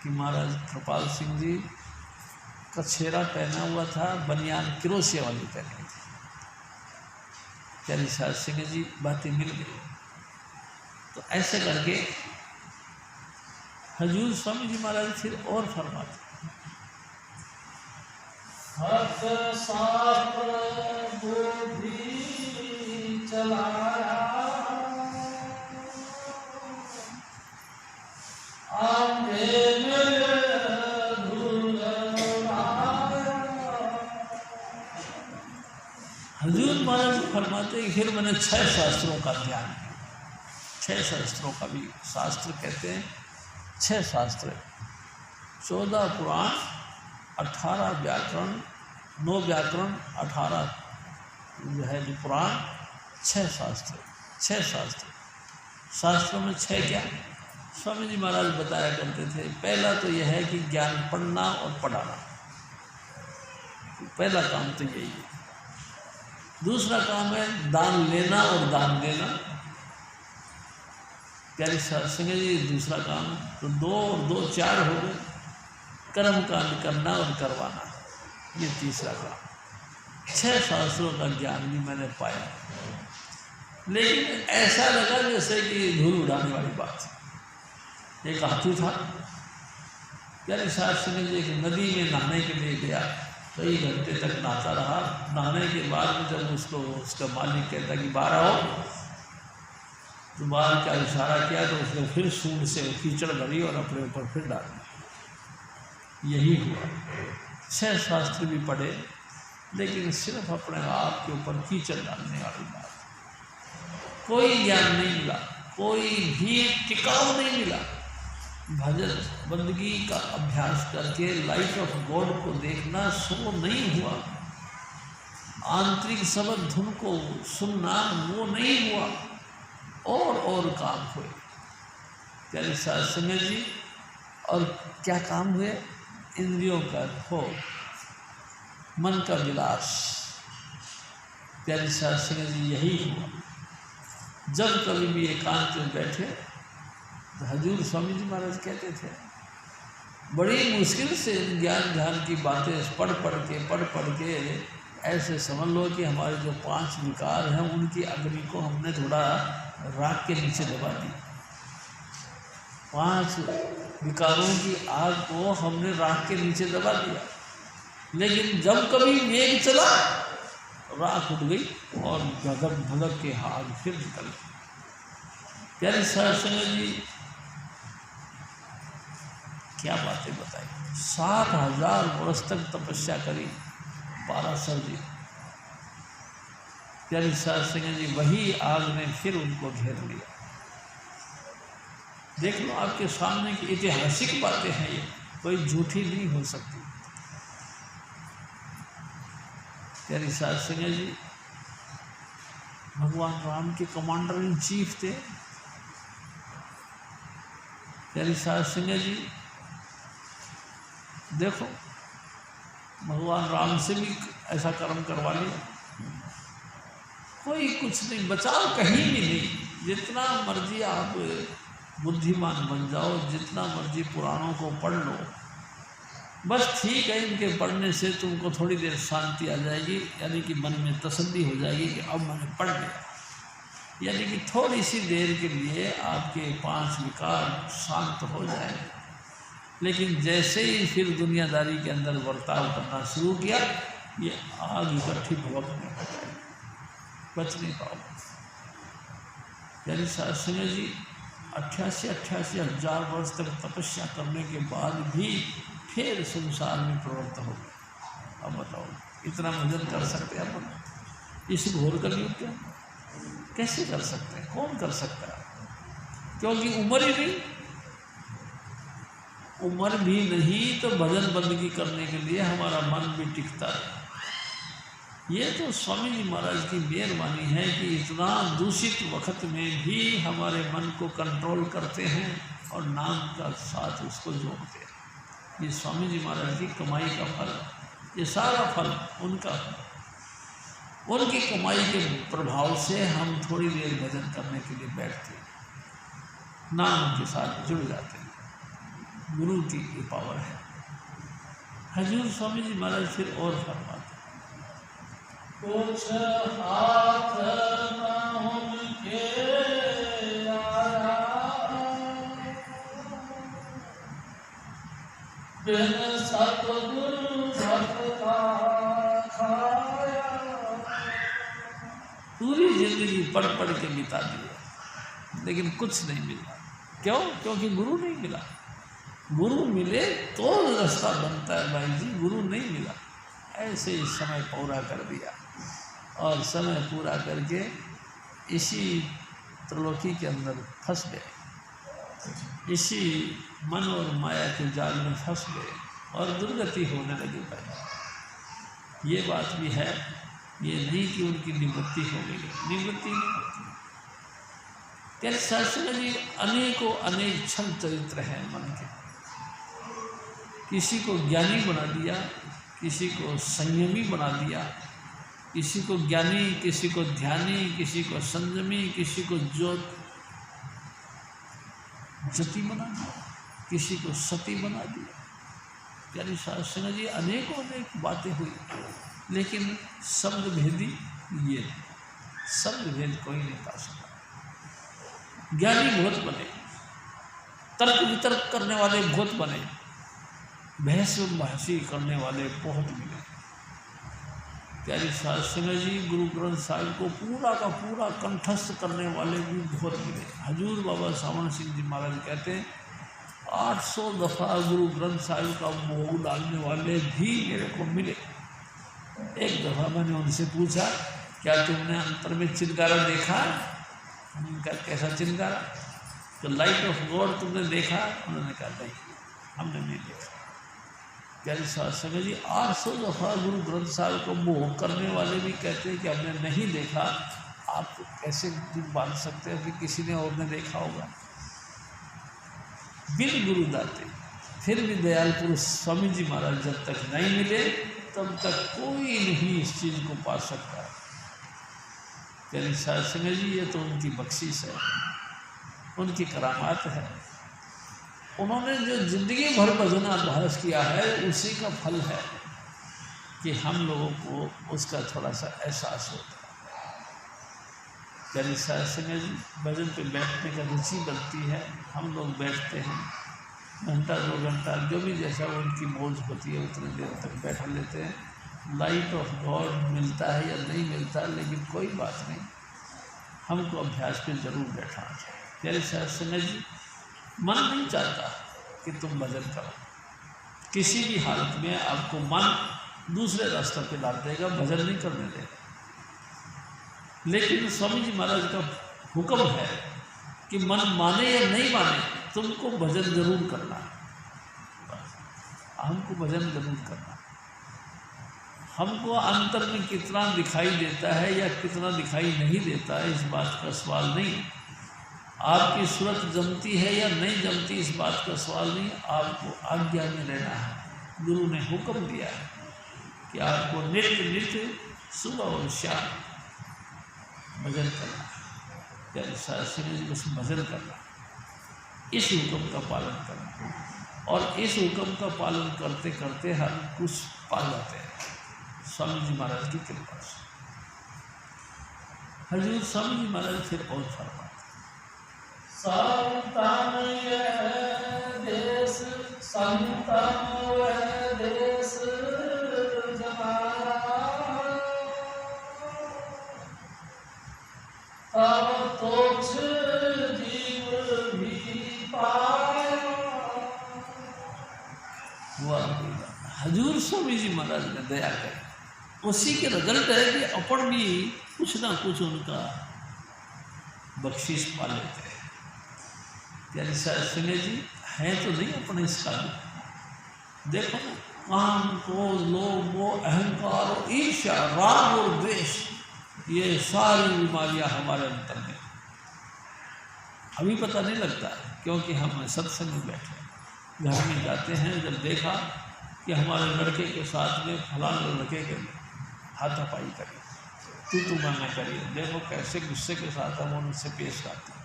कि महाराज कृपाल सिंह जी कछेरा पहना हुआ था, बनियान क्रोशिया वाली पहनी थी। प्यारी साध सिंह जी बातें मिल गई। तो ऐसे करके हजूर स्वामी जी महाराज फिर और फरमाते, हर्ष शास्त्र बुद्धि चलाया, हजूर महाराज फरमाते कि फिर मैंने 6 शास्त्रों का ध्यान किया। 6 शास्त्रों का भी शास्त्र कहते हैं, 6 शास्त्र, 14 पुराण, 18 व्याकरण, 9 व्याकरण, 18 जो है जो पुराण, 6 शास्त्र। 6 शास्त्र, शास्त्रों में 6 क्या? स्वामी जी महाराज बताया करते थे, पहला तो यह है कि ज्ञान पढ़ना और पढ़ाना, पहला काम तो यही है। दूसरा काम है दान लेना और दान देना। प्यारी साध संगत जी, दूसरा काम तो 2 और 2 4 हो गए, कर्म कांड करना और करवाना, ये तीसरा काम। 6 शास्त्रों का ज्ञान भी मैंने पाया, लेकिन ऐसा लगा जैसे कि धूल उड़ाने वाली बात। एक हाथी था, प्यारी साध संगत जी एक नदी में नहाने के लिए गया, कई घंटे तक नहाता रहा। नहाने के बाद में जब उसको उसका मालिक कहता कि बाहर आओ, तो बाहर का इशारा किया तो उसने फिर सूंड से कीचड़ भरी और अपने ऊपर फिर डाल दी। यही हुआ। 6 शास्त्र भी पढ़े, लेकिन सिर्फ अपने आप के ऊपर कीचड़ डालने वाली बात, कोई ज्ञान नहीं मिला, कोई भी टिकाऊ नहीं मिला। भजन बंदगी का अभ्यास करके लाइट ऑफ गॉड को देखना सो नहीं हुआ, आंतरिक शब्द धुन को सुनना वो नहीं हुआ, और काम हुए। प्यारे साध संगत जी, और क्या काम हुए? इंद्रियों का भोग, मन का विलास। प्यारे साध संगत जी, यही हुआ। जब कभी भी एकांत में बैठे तो हजूर स्वामी जी महाराज कहते थे, बड़ी मुश्किल से ज्ञान ध्यान की बातें पढ़ पढ़ के ऐसे समझ लो कि हमारे जो 5 विकार हैं उनकी अग्नि को हमने थोड़ा राख के नीचे दबा दी। 5 विकारों की आग को हमने राख के नीचे दबा दिया, लेकिन जब कभी वेग चला, राख उठ गई और भगक भगक के आग फिर निकल गई। प्यारे साध संगत जी, क्या बातें बताई। 7000 वर्ष तक तपस्या करी पाराशर जी। प्यारी साध संगत जी, वही आग ने फिर उनको घेर लिया। देख लो, आपके सामने की ऐतिहासिक बातें हैं, ये कोई झूठी नहीं हो सकती। प्यारी साध संगत जी, भगवान राम के कमांडर इन चीफ थे। प्यारी साध संगत जी, देखो, भगवान राम से भी ऐसा कर्म करवा लिया, कोई कुछ नहीं, बचाव कहीं भी नहीं। जितना मर्जी आप बुद्धिमान बन जाओ, जितना मर्जी पुराणों को पढ़ लो, बस ठीक है, इनके पढ़ने से तुमको थोड़ी देर शांति आ जाएगी, यानी कि मन में तसल्ली हो जाएगी कि अब मैंने पढ़ लिया, यानी कि थोड़ी सी देर के लिए आपके 5 विकार शांत हो जाएंगे। लेकिन जैसे ही फिर दुनियादारी के अंदर बर्ताव करना शुरू किया, ये आग इकट्ठी भड़कने लग जाएगी, बच नहीं पाओगे। प्यारी साध संगत जी, 88 हजार वर्ष तक तपस्या करने के बाद भी फिर संसार में प्रवृत्त हो गए। अब बताओ इतना भजन कर सकते हैं अपन इस घोर कलयुग के? कैसे कर सकते हैं? कौन कर सकता है? क्योंकि उम्र ही नहीं, उम्र भी नहीं तो भजन बंदगी करने के लिए हमारा मन भी टिकता है। ये तो स्वामी जी महाराज की मेहरबानी है कि इतना दूषित वक्त में भी हमारे मन को कंट्रोल करते हैं और नाम का साथ उसको जोड़ते हैं। ये स्वामी जी महाराज की कमाई का फल, ये सारा फल उनका, उनकी कमाई के प्रभाव से हम थोड़ी देर भजन करने के लिए बैठते हैं, नाम के साथ जुड़ जाते हैं। गुरु की ये पावर है। हजूर स्वामी जी महाराज फिर और फरमाते, कुछ हाथ न उनके आया, बिन सतगुरु सतका खाया। पूरी जिंदगी पढ़ पढ़ के बिता दी लेकिन कुछ नहीं मिला। क्यों? क्योंकि गुरु नहीं मिला। गुरु मिले तो रास्ता बनता है भाई जी, गुरु नहीं मिला। ऐसे ही समय पूरा कर दिया और समय पूरा करके इसी त्रिलोकी के अंदर फंस गए, इसी मन और माया के जाल में फंस गए और दुर्गति होने लगी भाई। ये बात भी है, ये नहीं कि उनकी निवृत्ति हो गई, निवृत्ति नहीं होती। क्या शास्त्र जी अनेकों अनेक छल चरित्र हैं मन के। किसी को ज्ञानी बना दिया, किसी को संयमी बना दिया, किसी को ज्ञानी, किसी को ध्यानी, किसी को संयमी, किसी को जति बना दिया, किसी को सती बना दिया। यानी शास्त्र जी अनेकों अनेक बातें हुई, लेकिन शब्द भेदी ये शब्द भेद कोई नहीं पा सका। ज्ञानी बहुत बने, तर्क वितर्क करने वाले बहुत बने, बहस बहसी करने वाले बहुत मिले। प्यारी शास्त्री जी गुरु ग्रंथ साहिब को पूरा का पूरा कंठस्थ करने वाले भी बहुत मिले। हजूर बाबा सावन सिंह जी महाराज कहते हैं 800 दफ़ा गुरु ग्रंथ साहिब का मोह डालने वाले भी मेरे को मिले। एक दफ़ा मैंने उनसे पूछा, क्या तुमने अंतर में चिनगारा देखा? उनका कैसा चिनगारा? तो लाइट ऑफ गॉड तुमने देखा? उन्होंने कहा नहीं, हमने नहीं देखा। प्यारी शास्त्री जी 800 दफ़ा गुरु ग्रंथ साहिब को मोह करने वाले भी कहते हैं कि हमने नहीं देखा। आप कैसे बांध सकते हैं कि किसी ने और ने देखा होगा? बिन गुरु दाते फिर भी दयाल पुरुष स्वामी जी महाराज जब तक नहीं मिले तब तक कोई नहीं इस चीज़ को पा सकता। प्यारी शास्त्री जी ये तो उनकी बख्शिश है, उनकी करामात है। उन्होंने जो जिंदगी भर भजन अभ्यास किया है उसी का फल है कि हम लोगों को उसका थोड़ा सा एहसास होता है। प्यारी शास्त्री जी भजन पे बैठने का रुचि बनती है, हम लोग बैठते हैं घंटा 2 घंटा जो भी जैसा उनकी मौज होती है उतने देर तक बैठ लेते हैं। लाइट ऑफ गॉड मिलता है या नहीं मिलता लेकिन कोई बात नहीं, हमको अभ्यास पे ज़रूर बैठना चाहिए। प्यारी शास्त्री जी मन नहीं चाहता कि तुम भजन करो, किसी भी हालत में आपको मन दूसरे रास्ते पे डाल देगा, भजन नहीं करने देगा। लेकिन स्वामी जी महाराज का हुक्म है कि मन माने या नहीं माने तुमको भजन जरूर करना है। हमको भजन जरूर करना। हमको अंतर में कितना दिखाई देता है या कितना दिखाई नहीं देता है इस बात का सवाल नहीं। आपकी सूरत जमती है या नहीं जमती इस बात का सवाल नहीं, आपको आज्ञा में रहना है। गुरु ने हुक्म दिया है कि आपको नित्य नित्य सुबह और शाम भजन करना है। प्यारे शास्त्री जी बस भजन करना, इस हुक्म का पालन करना, और इस हुक्म का पालन करते करते हम कुछ पा जाते हैं स्वामी जी महाराज की कृपा से। हजूर स्वामी जी महाराज फिर और फरमाते, संतन यह देश संतन वह देश जमाना, अब तो जीव भी पाया। हजूर स्वामी जी महाराज ने दया करी, उसी के रिजल्ट है कि अपन भी कुछ ना कुछ उनका बख्शीश पा लेते हैं। प्यारी सिंह जी हैं तो नहीं अपने इस काबिल। देखो ना, काम, क्रोध, लोभ, मोह, अहंकार और ईर्ष्या, राग और द्वेष, ये सारी बीमारियां हमारे अंदर में अभी पता नहीं लगता है, क्योंकि हम सत्संग में बैठे, घर में जाते हैं, जब देखा कि हमारे लड़के के साथ में फलाने लड़के के हाथापाई करी, तू मैं करिए, देखो कैसे गुस्से के साथ हम उनसे पेश आते हैं,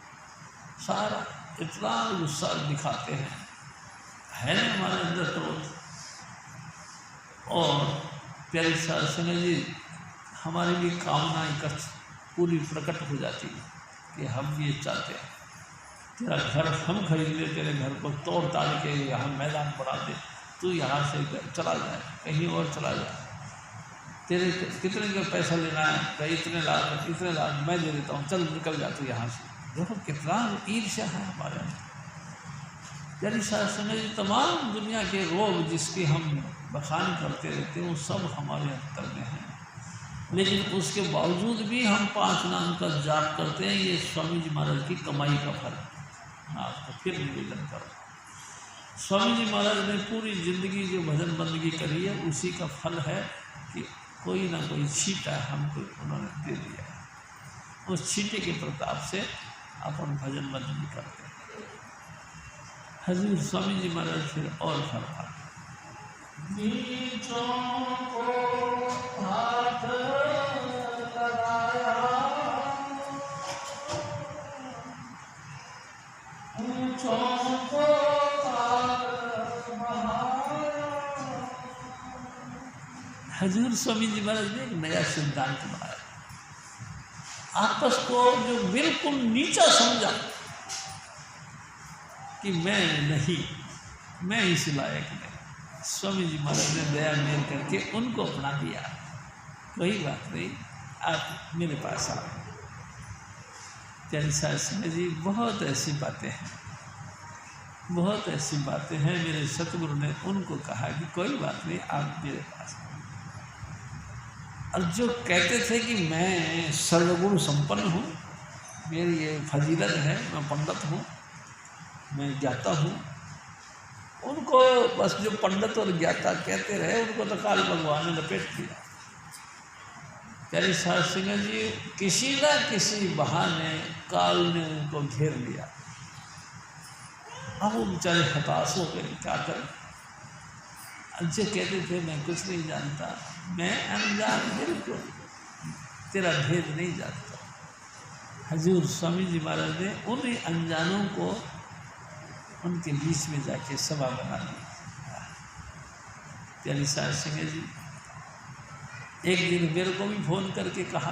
सारा इतना गुस्सा दिखाते हैं, है ना हमारे अंदर क्रोध। और प्यारी सिंह जी हमारी भी कामना इकट्ठ पूरी प्रकट हो जाती है कि हम ये चाहते हैं तेरा घर हम खरीद ले, तेरे घर को तोड़ ताड़ के यहाँ मैदान बढ़ा दे, तू यहाँ से चला जाए, कहीं और चला जाए, तेरे कितने का पैसा लेना है, तो इतने लाख मैं दे देता हूँ, चल निकल जा तू यहाँ से। देखो कितना ईर्ष्या है हमारे अंदर। यानी समझ तमाम दुनिया के रोग जिसकी हम बखान करते रहते हैं वो सब हमारे अंदर में हैं, लेकिन उसके बावजूद भी हम 5 नाम का जाप करते हैं। ये स्वामी जी महाराज की कमाई का फल आपको फिर निवेदन करो। स्वामी जी महाराज ने पूरी ज़िंदगी जो भजन बंदगी करी है उसी का फल है कि कोई ना कोई छींटा हमको उन्होंने दे दिया, उस छींटे के प्रताप से अपन भजन बंदगी करते हैं। हजूर स्वामी जी महाराज फिर और फरमा, नीचों को हाथ लगाया, ऊंचों को हजूर स्वामी जी महाराज ने एक नया सिद्धांत बनाया। आपस को जो बिल्कुल नीचा समझा कि मैं नहीं, मैं इस लायक नहीं, स्वामी जी महाराज ने दया मेल करके उनको अपना दिया। कोई बात नहीं, आप मेरे पास आओ। प्यारी सिंह जी बहुत ऐसी बातें हैं, बहुत ऐसी बातें हैं। मेरे सतगुरु ने उनको कहा कि कोई बात नहीं, आप मेरे पास आओ। और जो कहते थे कि मैं सर्वगुण संपन्न हूँ, मेरी ये फजीलत है, मैं पंडित हूँ, मैं ज्ञाता हूँ, उनको बस जो पंडित और ज्ञाता कहते रहे उनको तो काल भगवान ने लपेट दिया। प्यारी सिंह जी किसी न किसी बहाने काल ने उनको घेर लिया। अब वो बेचारे हताश हो गए, क्या करें। जो कहते थे मैं कुछ नहीं जानता, मैं अनजान, बिल्कुल तेरा भेद नहीं जानता। हजूर स्वामी जी महाराज ने उन अनजानों को उनके बीच में जाके सभा बना दी। प्यारी सिंह जी एक दिन मेरे को भी फ़ोन करके कहा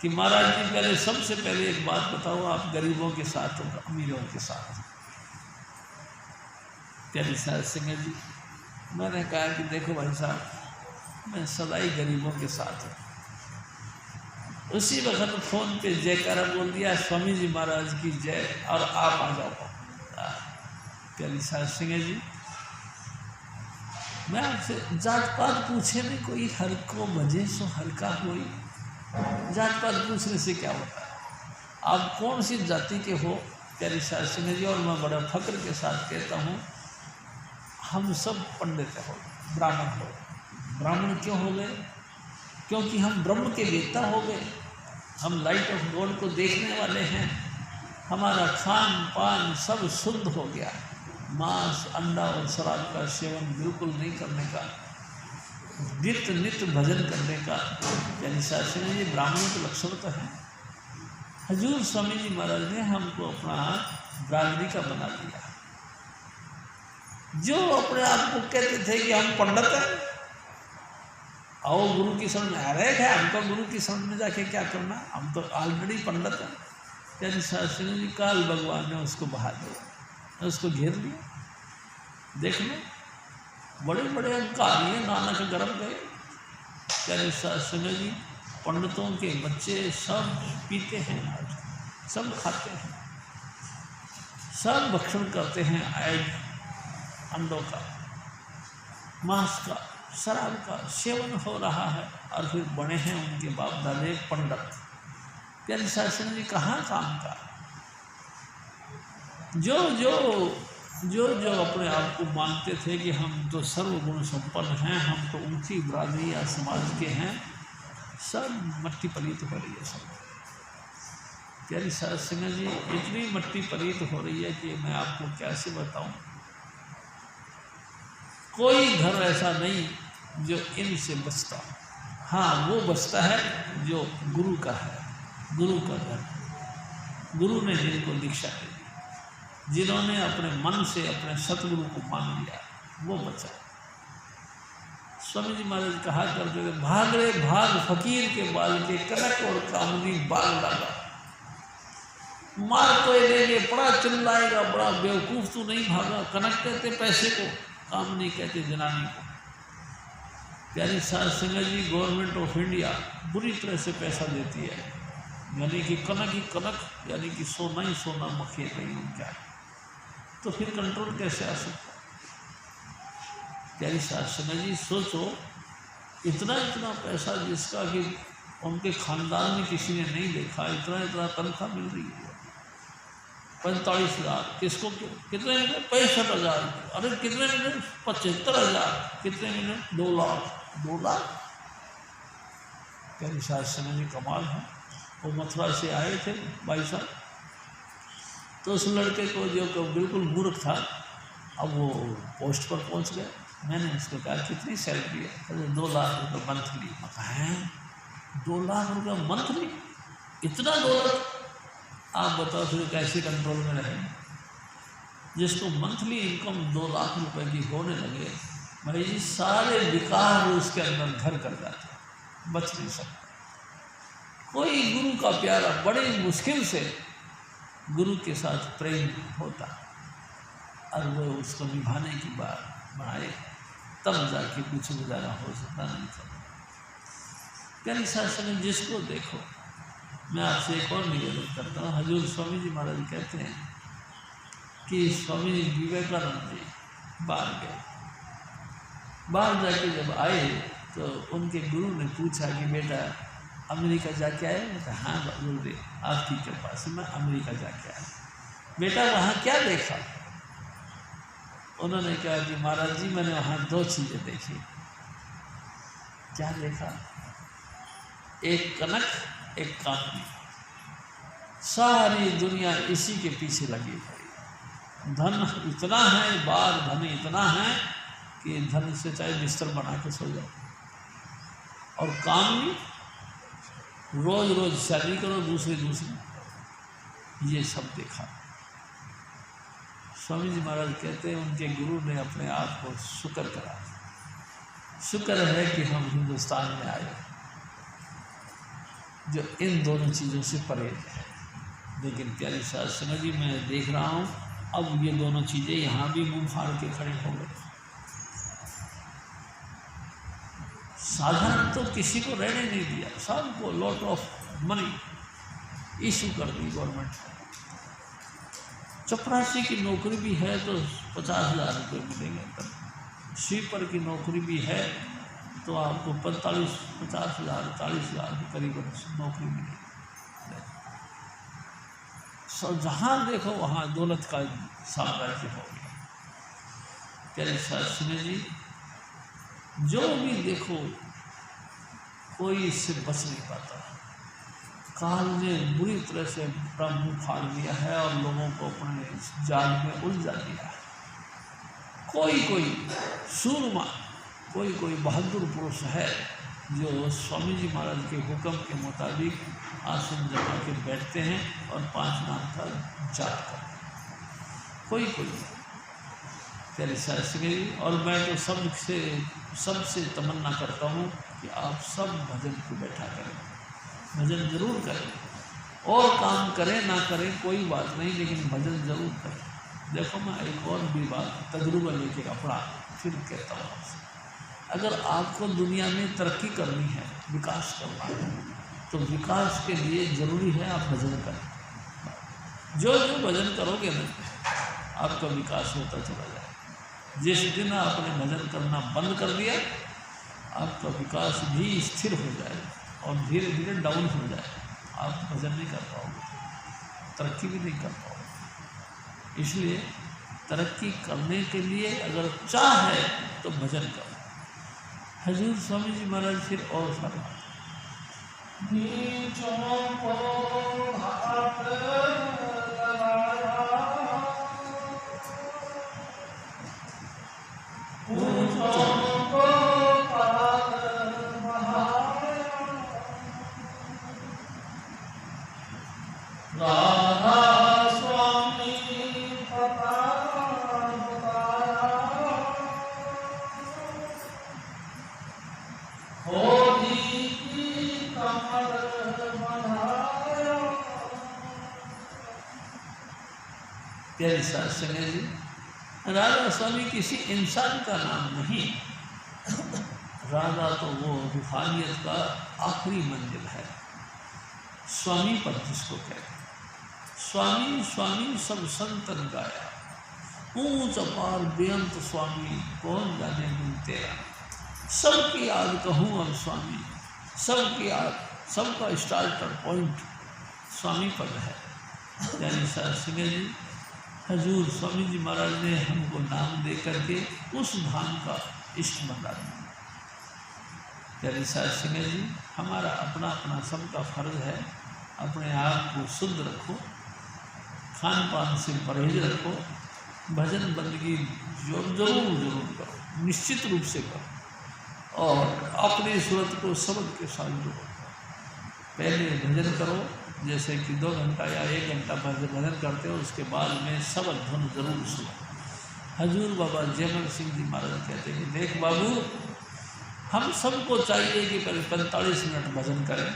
कि महाराज जी पहले सबसे पहले एक बात बताओ, आप गरीबों के साथ हो अमीरों के साथ? प्यारी सिंह जी मैंने कहा कि देखो भाई साहब, मैं सदा ही गरीबों के साथ हूँ। उसी वक्त फ़ोन पे जयकारा बोल दिया, स्वामी जी महाराज की जय, और आप आ जाओ। प्यारी सिंह जी मैं आपसे जात पात पूछे नहीं, कोई हर को भजे सो हल्का कोई, जात पात पूछने से क्या होता है? आप कौन सी जाति के हो प्यारी सिंह जी? और मैं बड़ा फक्र के साथ कहता हूँ हम सब पंडित हो, ब्राह्मण हो। ब्राह्मण क्यों हो गए? क्योंकि हम ब्रह्म के वेत्ता हो गए, हम लाइट ऑफ गॉड को देखने वाले हैं। हमारा खान पान सब शुद्ध हो गया, मांस अंडा और शराब का सेवन बिल्कुल नहीं करने का, नित्य भजन करने का। यानी शास्त्र ये ब्राह्मणों के लक्षण तो है। हजूर स्वामी जी महाराज ने हमको अपना ब्राह्मणी का बना दिया। जो अपने आप को कहते थे कि हम पंडित हैं, आओ गुरु की शरण में, आ रहे थे हमको गुरु की शरण में जाके क्या करना, हम तो ऑलरेडी पंडित हैं। यानी शास्त्र जी काल भगवान ने उसको बहा दिया, उसको घेर लिया। देख लो बड़े बड़े अहंकारी नानक गर्भ गए। प्यारे सिंह जी पंडितों के बच्चे सब पीते हैं, आज सब खाते हैं, सब भक्षण करते हैं एग, अंडों का, मांस का, शराब का सेवन हो रहा है। और फिर बने हैं उनके बाप दादे पंडित। प्यारी शासन जी कहाँ काम का? जो जो जो जो अपने आप को मानते थे कि हम तो सर्वगुण संपन्न हैं, हम तो ऊंची बरादरी या समाज के हैं, सब मट्टी पलीत हो रही है सब। प्यारी शासन जी इतनी मट्टी पलीत हो रही है कि मैं आपको कैसे बताऊं। कोई घर ऐसा नहीं जो इनसे बचता। हाँ, वो बचता है जो गुरु का है, गुरु का घर, गुरु ने जिनको दीक्षा दी, जिन्होंने अपने मन से अपने सतगुरु को मान लिया, वो बचा। स्वामी जी महाराज कहा करते थे, भाग रे भाग फकीर के बाल के, कनक और कामनी बाल डाला। मार तो लेंगे, बड़ा चिल्लाएगा, बड़ा बेवकूफ़ तू नहीं भागा। कनक कहते पैसे को, कामनी कहते जनानी को। प्यारी साध संगत जी, गवर्नमेंट ऑफ इंडिया बुरी तरह से पैसा देती है, यानी कि कनक ही कनक, यानी कि सोना ही सोना मखेर रही उनका, तो फिर कंट्रोल कैसे आ सकता? प्यारी साध संगत जी सोचो, इतना इतना पैसा जिसका कि उनके खानदान में किसी ने नहीं देखा, इतना इतना तनख्वाह मिल रही है। 45,000, किसको कितने मिले? 65,000। अरे कितने मिले? 75,000। कितने मिले? 2 लाख। 2 लाख। प्यारी साध संगत जी कमाल है। वो मथुरा से आए थे भाई साहब, तो उस लड़के को जो बिल्कुल मूर्ख था, अब वो पोस्ट पर पहुंच गए। मैंने उसको कहा कितनी सैलरी है? अरे 2 लाख रुपये मंथली। मैं कहा हैं 2 लाख रुपये मंथली? इतना 2 लाख? आप बताओ फिर कैसे कंट्रोल में रहें? जिसको मंथली इनकम 2 लाख रुपए की होने लगे, भाई जी सारे विकार उसके अंदर घर कर जाते, बच नहीं सकता। कोई गुरु का प्यारा बड़ी मुश्किल से गुरु के साथ प्रेम होता, और वो उसको निभाने की बात बनाए, तब जाके कुछ गुजारा हो सकता, नहीं था। प्यारी शासन जिसको देखो, मैं आपसे एक और निवेदन करता हूँ। हजूर स्वामी जी महाराज कहते हैं कि स्वामी विवेकानंद जी बाहर गए, बाहर जाके जब आए तो उनके गुरु ने पूछा कि बेटा अमेरिका जाके आए? मैं कहा हाँ गुरुदेव आपकी कृपा से मैं अमेरिका जाके आया। बेटा वहाँ क्या देखा? उन्होंने कहा कि महाराज जी मैंने वहाँ 2 चीज़ें देखी। क्या देखा? एक कनक, एक कामनी। सारी दुनिया इसी के पीछे लगी हुई। धन इतना है, बार धन इतना है कि धन से चाहे बिस्तर बना के सो जाओ। और कामनी, रोज रोज शादी करो, दूसरे, ये सब देखा। स्वामी जी महाराज कहते हैं उनके गुरु ने अपने आप को शुक्र करा, शुक्र है कि हम हिंदुस्तान में आए जो इन दोनों चीज़ों से परहेज है। लेकिन प्यारी साध संगत जी मैं देख रहा हूँ अब ये दोनों चीज़ें यहाँ भी मुंह फाड़ के खड़े हो गए। साधारण तो किसी को रहने नहीं दिया, सबको लॉट ऑफ मनी इशू कर दी गवर्नमेंट। चपरासी की नौकरी भी है तो 50,000 रुपये मिलेंगे, स्वीपर की नौकरी भी है तो आपको 50,000 40,000 के करीब नौकरी मिलेगी। सब जहाँ देखो वहाँ दौलत का साम्राज्य हो गया। प्यारे शास्त्री जी जो भी देखो कोई इससे बच नहीं पाता। काल ने बुरी तरह से अपना मुँह फाड़ दिया है और लोगों को अपने जाल में उलझा दिया है। कोई सूरमा, कोई बहादुर पुरुष है जो स्वामी जी महाराज के हुक्म के मुताबिक आसन जमा के बैठते हैं और 5 नाम का जाप करते हैं। कोई प्यारे शास्त्री। और मैं तो सबसे तमन्ना करता हूँ कि आप सब भजन को बैठा करें, भजन जरूर करें, और काम करें ना करें कोई बात नहीं, लेकिन भजन जरूर करें। देखो मैं एक और भी बात तजुर्बा लेके अपना फिर कहता हूँ आपसे, अगर आपको दुनिया में तरक्की करनी है, विकास करना है, तो विकास के लिए जरूरी है आप भजन करें। जो जो भजन करोगे ना आपका विकास होता चला जाएगा। जिस दिन आपने भजन करना बंद कर दिया आपका विकास भी स्थिर हो जाएगा और धीरे धीरे डाउन हो जाएगा। आप भजन नहीं कर पाओगे, तरक्की भी नहीं कर पाओगे। इसलिए तरक्की करने के लिए अगर चाह है तो भजन करो। हजूर स्वामी जी महाराज फिर और फरमाते प्यारे साथ संगत जी, राधा स्वामी किसी इंसान का नाम नहीं, राधा तो वो रूहानियत का आखिरी मंजिल है। स्वामी पर जिसको कहते हैं, स्वामी स्वामी सब संतन गाया, ऊंच अपार बेअंत स्वामी कौन जाने गुण तेरा। सबकी याद कहूँ अब स्वामी, सबकी याद, सबका स्टार्टर पॉइंट स्वामी पद है। यानी साथ संगत जी, हजूर स्वामी जी महाराज ने हमको नाम दे करके उस धाम का इष्ट बना दिया। प्यारे साथ संगत जी, हमारा अपना अपना सबका फर्ज है, अपने आप को शुद्ध रखो, खान पान से परहेज रखो, भजन बंदगी जरूर करो, निश्चित रूप से करो और अपनी सूरत को शब्द के साथ जोड़ो। पहले भजन करो, जैसे कि 2 घंटा या 1 घंटा भजन करते हो, उसके बाद में शब्द धुन जरूर सुनो। हजूर बाबा जयमल सिंह जी महाराज कहते हैं कि देख बाबू, हम सबको चाहिए कि पहले 45 मिनट भजन करें,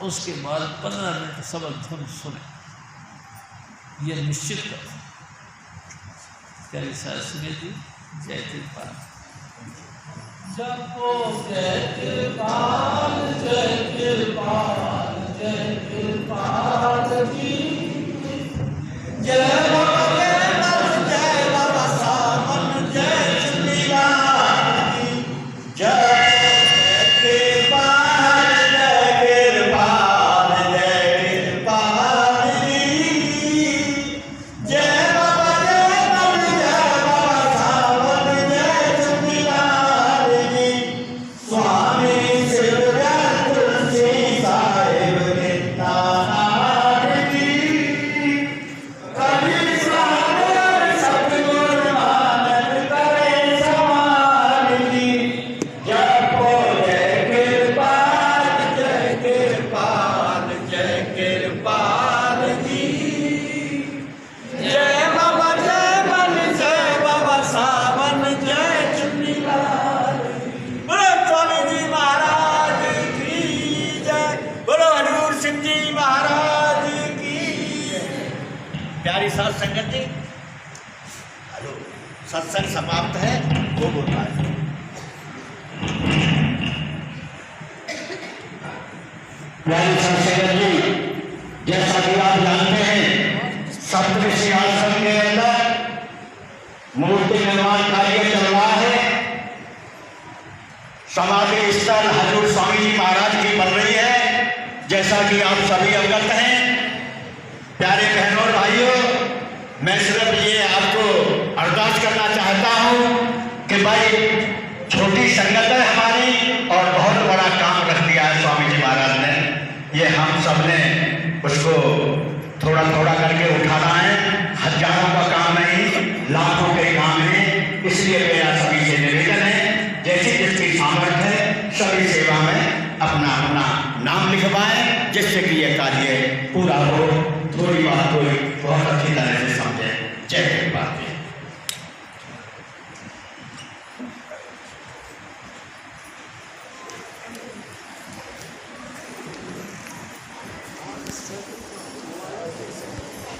उसके बाद 15 मिनट शब्द धुन सुने, ये निश्चित करो। प्यारी साथ संगत जी, जय कृपाल, जपो जय कृपाल, जय कृपाल, जय कृपाल जी, जय बाबा जय बाबा सावन, जय श्रीलाल जी, जय कृपाल, जय कृपाल, जय कृपाल जी, जय बाबा सावन, जय श्रीलाल जी, स्वामी शिवराज तुलसी साहिब साथ संगत जी, हेलो, सत्संग समाप्त है, वो बोल रहा है। प्यारी साथ संगत जी, जैसा कि आप जानते हैं, सप्तऋषि आश्रम के अंदर मूर्ति निर्माण कार्य चल रहा है। समाधि स्थल हजूर स्वामी जी महाराज की बन रही है, जैसा कि आप सभी अवगत हैं। प्यारे बहनों और भाइयों, मैं सिर्फ ये आपको अरदास करना चाहता हूँ कि भाई छोटी संगत है हमारी और बहुत बड़ा काम रख दिया है स्वामी जी महाराज ने। ये हम सब ने उसको थोड़ा थोड़ा करके उठाना है। हजारों का काम नहीं, लाखों के काम है। इसलिए मेरा सभी से निवेदन है, जैसी जिसकी सामर्थ्य है सभी सेवा में अपना अपना नाम लिखवाएं, जिससे कि यह कार्य पूरा हो।